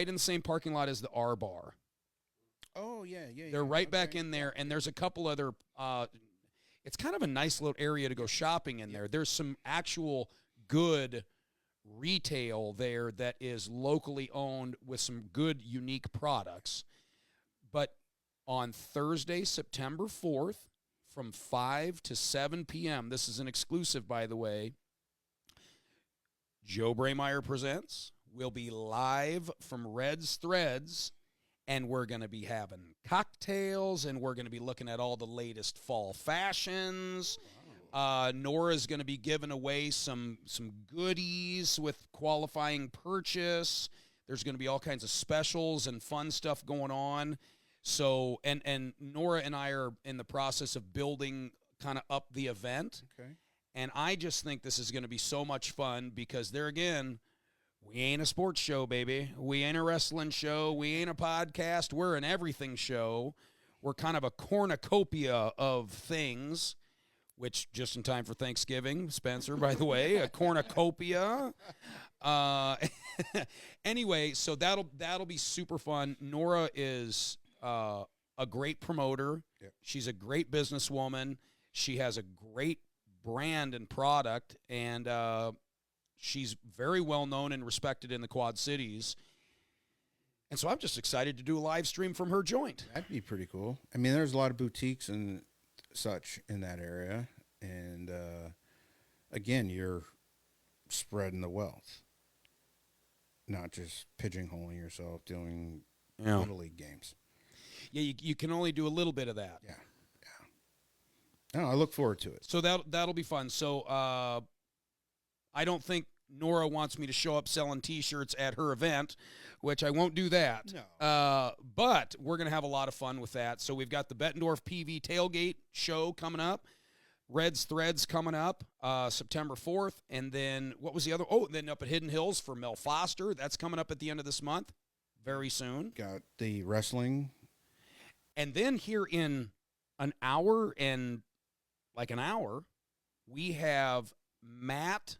in the same parking lot as the R Bar. Oh yeah, yeah. They're yeah. right back Okay. in there, and there's a couple other. It's kind of a nice little area to go shopping in there. There's some actual good retail there that is locally owned with some good, unique products. But on Thursday, September 4th, from 5 to 7 p.m., this is an exclusive, by the way, Joe Braymeyer Presents. We'll be live from Red's Threads, and we're going to be having cocktails, and we're going to be looking at all the latest fall fashions. Nora's going to be giving away some goodies with qualifying purchase. There's going to be all kinds of specials and fun stuff going on. So, and Nora and I are in the process of building kind of up the event. Okay. And I just think this is going to be so much fun because there again, we ain't a sports show, baby. We ain't a wrestling show. We ain't a podcast. We're an everything show. We're kind of a cornucopia of things, which just in time for Thanksgiving, Spencer, by the way, a cornucopia. Anyway, so that'll be super fun. Nora is a great promoter. Yep. She's a great businesswoman. She has a great brand and product, and she's very well known and respected in the Quad Cities. And so I'm just excited to do a live stream from her joint. That'd be pretty cool. I mean, there's a lot of boutiques and such in that area, and again, you're spreading the wealth, not just pigeonholing yourself doing little league games. Yeah, you can only do a little bit of that. Yeah. No, I look forward to it. So that'll be fun. So I don't think Nora wants me to show up selling T-shirts at her event, which I won't do that. No. But we're going to have a lot of fun with that. So we've got the Bettendorf PV Tailgate show coming up. Red's Threads coming up September 4th. And then what was the other? Oh, then up at Hidden Hills for Mel Foster. That's coming up at the end of this month, very soon. Got the wrestling. And then here in an hour, we have Matt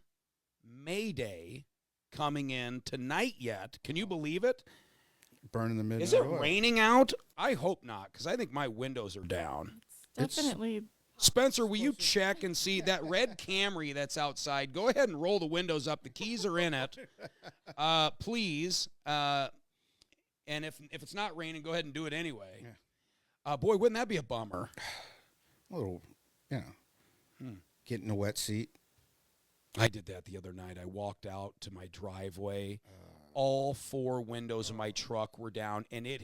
Mayday coming in tonight yet. Can you believe it? Burning the midnight Is it oil. raining out? I hope not, because I think my windows are down. It's definitely. Spencer, will you check and see that red Camry that's outside? Go ahead and roll the windows up. The keys are in it. Please. And if it's not raining, go ahead and do it anyway. Yeah. Boy, wouldn't that be a bummer? A little, get in a wet seat. I did that the other night. I walked out to my driveway. All four windows of my truck were down, and it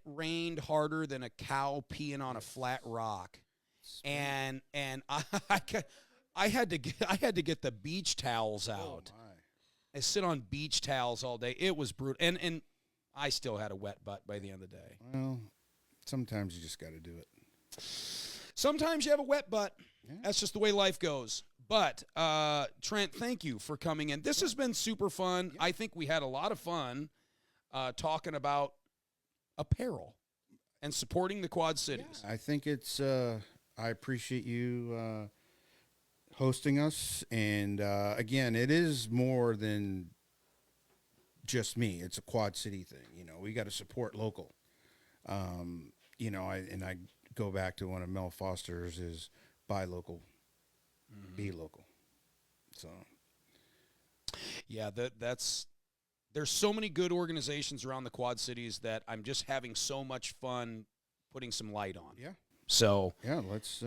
rained harder than a cow peeing on a flat rock. And I had to get the beach towels out. Oh, my. I sit on beach towels all day. It was brutal. And I still had a wet butt by the end of the day. Well, sometimes you just got to do it. Sometimes you have a wet butt. Yeah. That's just the way life goes. But, Trent, thank you for coming in. This has been super fun. Yeah. I think we had a lot of fun talking about apparel and supporting the Quad Cities. I think it's, I appreciate you hosting us. And, again, it is more than just me. It's a Quad City thing. We got to support local. I go back to one of Mel Foster's is buy local, be local. So, Yeah, there's so many good organizations around the Quad Cities that I'm just having so much fun putting some light on. yeah. So Yeah, let's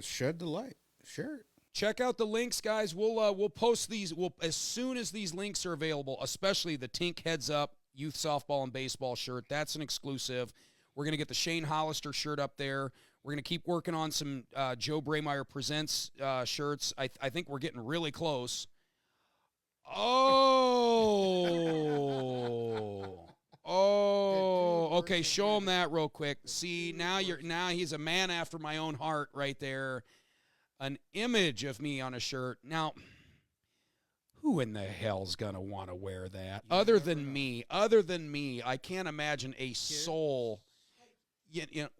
shed the light. Share it. check out the links, guys. We'll post these as soon as these links are available, especially the Tink Heads Up Youth Softball and Baseball shirt. That's an exclusive. We're going to get the Shane Hollister shirt up there. We're going to keep working on some Joe Braymeyer Presents shirts. I think we're getting really close. Okay. Show him that real quick. See, now he's a man after my own heart right there. An image of me on a shirt. Now, who in the hell's gonna want to wear that? Other than me, I can't imagine a soul.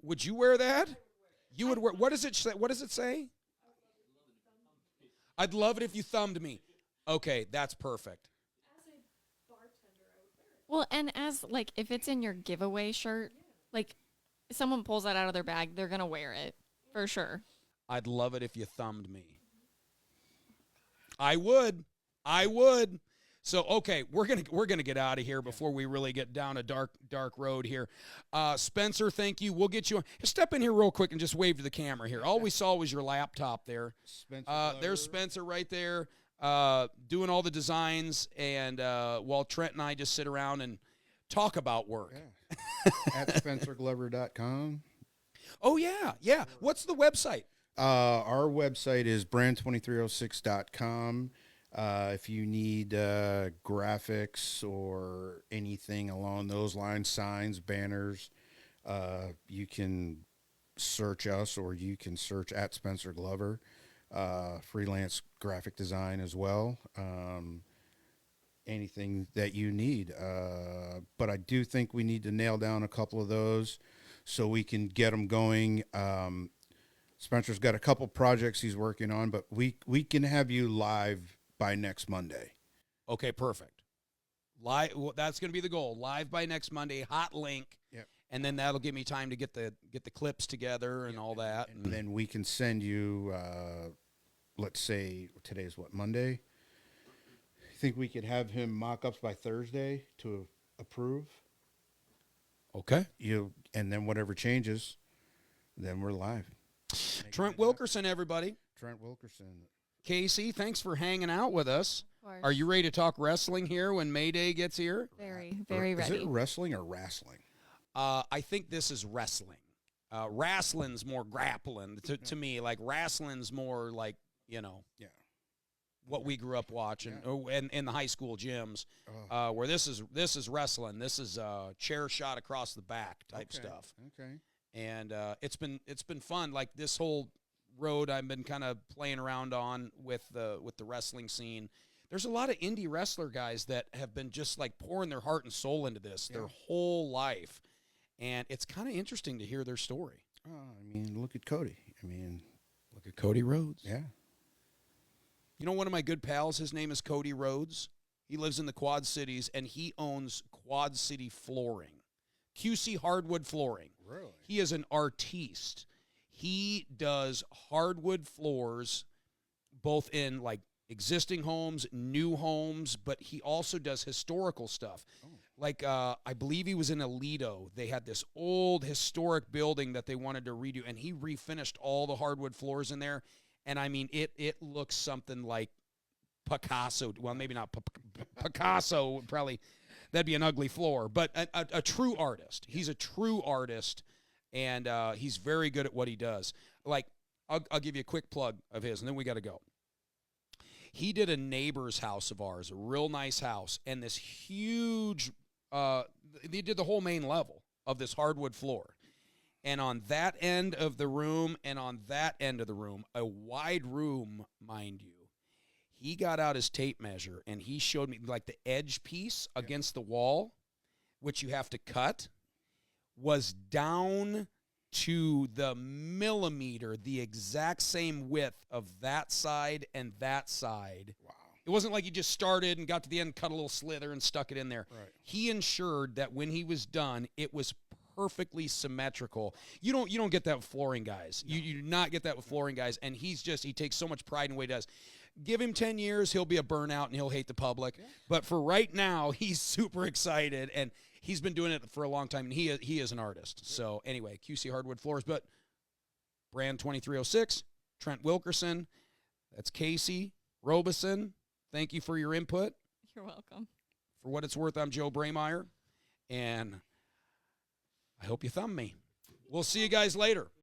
Would you wear that? You would wear. What does it say? What does it say? I'd love it if you thumbed me. Okay, that's perfect. As a bartender, I would wear it. Well, and as like if it's in your giveaway shirt, like if someone pulls that out of their bag, they're gonna wear it for sure. I'd love it if you thumbed me. I would. So okay, we're gonna get out of here before we really get down a dark road here. Spencer, thank you. We'll get you on. Step in here real quick and just wave to the camera here. All we saw was your laptop there. There's Spencer right there, doing all the designs, and while Trent and I just sit around and talk about work. Yeah. At SpencerGlover.com. Oh yeah. What's the website? Our website is brand2306.com. If you need graphics or anything along those lines, signs, banners, you can search us, or you can search at Spencer Glover. Freelance graphic design as well. Anything that you need. But I do think we need to nail down a couple of those so we can get them going. Spencer's got a couple projects he's working on, but we can have you live by next Monday. Okay, perfect. Live. Well, that's going to be the goal. Live by next Monday. Hot link. Yep. And then that'll give me time to get the clips together and all that. And then we can send you. Let's say today's what, Monday. I think we could have him mock-ups by Thursday to approve. Okay. And then whatever changes, then we're live. Trent Wilkerson, everybody. Trent Wilkerson. Casey, thanks for hanging out with us. Of course. Are you ready to talk wrestling here when May Day gets here? Very, very Is ready. it wrestling or wrestling? I think this is wrestling. Wrestling's more grappling to me. Like wrestling's more like, Yeah. what we grew up watching in the high school gyms, Oh. where this is wrestling. This is chair shot across the back type stuff. Okay. And it's been fun. Like this whole road I've been kind of playing around on with the wrestling scene. There's a lot of indie wrestler guys that have been just like pouring their heart and soul into this their whole life, and it's kind of interesting to hear their story. Look at Cody. Look at Cody Rhodes. Yeah. You know, one of my good pals, his name is Cody Rhodes. He lives in the Quad Cities, and he owns Quad City Flooring, QC Hardwood Flooring. Really? He is an artiste. He does hardwood floors, both in like existing homes, new homes, but he also does historical stuff. Oh. Like I believe he was in Aledo. They had this old historic building that they wanted to redo, and he refinished all the hardwood floors in there. And I mean, it looks something like Picasso. Well, maybe not Picasso. Would probably that'd be an ugly floor, but a true artist. He's a true artist. And he's very good at what he does. Like, I'll give you a quick plug of his, and then we got to go. He did a neighbor's house of ours, a real nice house, and this huge, they did the whole main level of this hardwood floor. And on that end of the room and on that end of the room, a wide room, mind you, he got out his tape measure, and he showed me, like, the edge piece against the wall, which you have to cut, was down to the millimeter, the exact same width of that side and that side. Wow. It wasn't like he just started and got to the end, cut a little slither and stuck it in there. Right. He ensured that when he was done, it was perfectly symmetrical. You don't get that with flooring guys. No. You do not get that with flooring guys, and he takes so much pride in what he does. Give him 10 years, he'll be a burnout and he'll hate the public. Yeah. But for right now, he's super excited, and he's been doing it for a long time, and he is an artist. Yeah. So anyway, QC Hardwood Floors, but Brand 2306, Trent Wilkerson, that's Casey Robeson. Thank you for your input. You're welcome. For what it's worth, I'm Joe Brameyer, and I hope you thumb me. We'll see you guys later.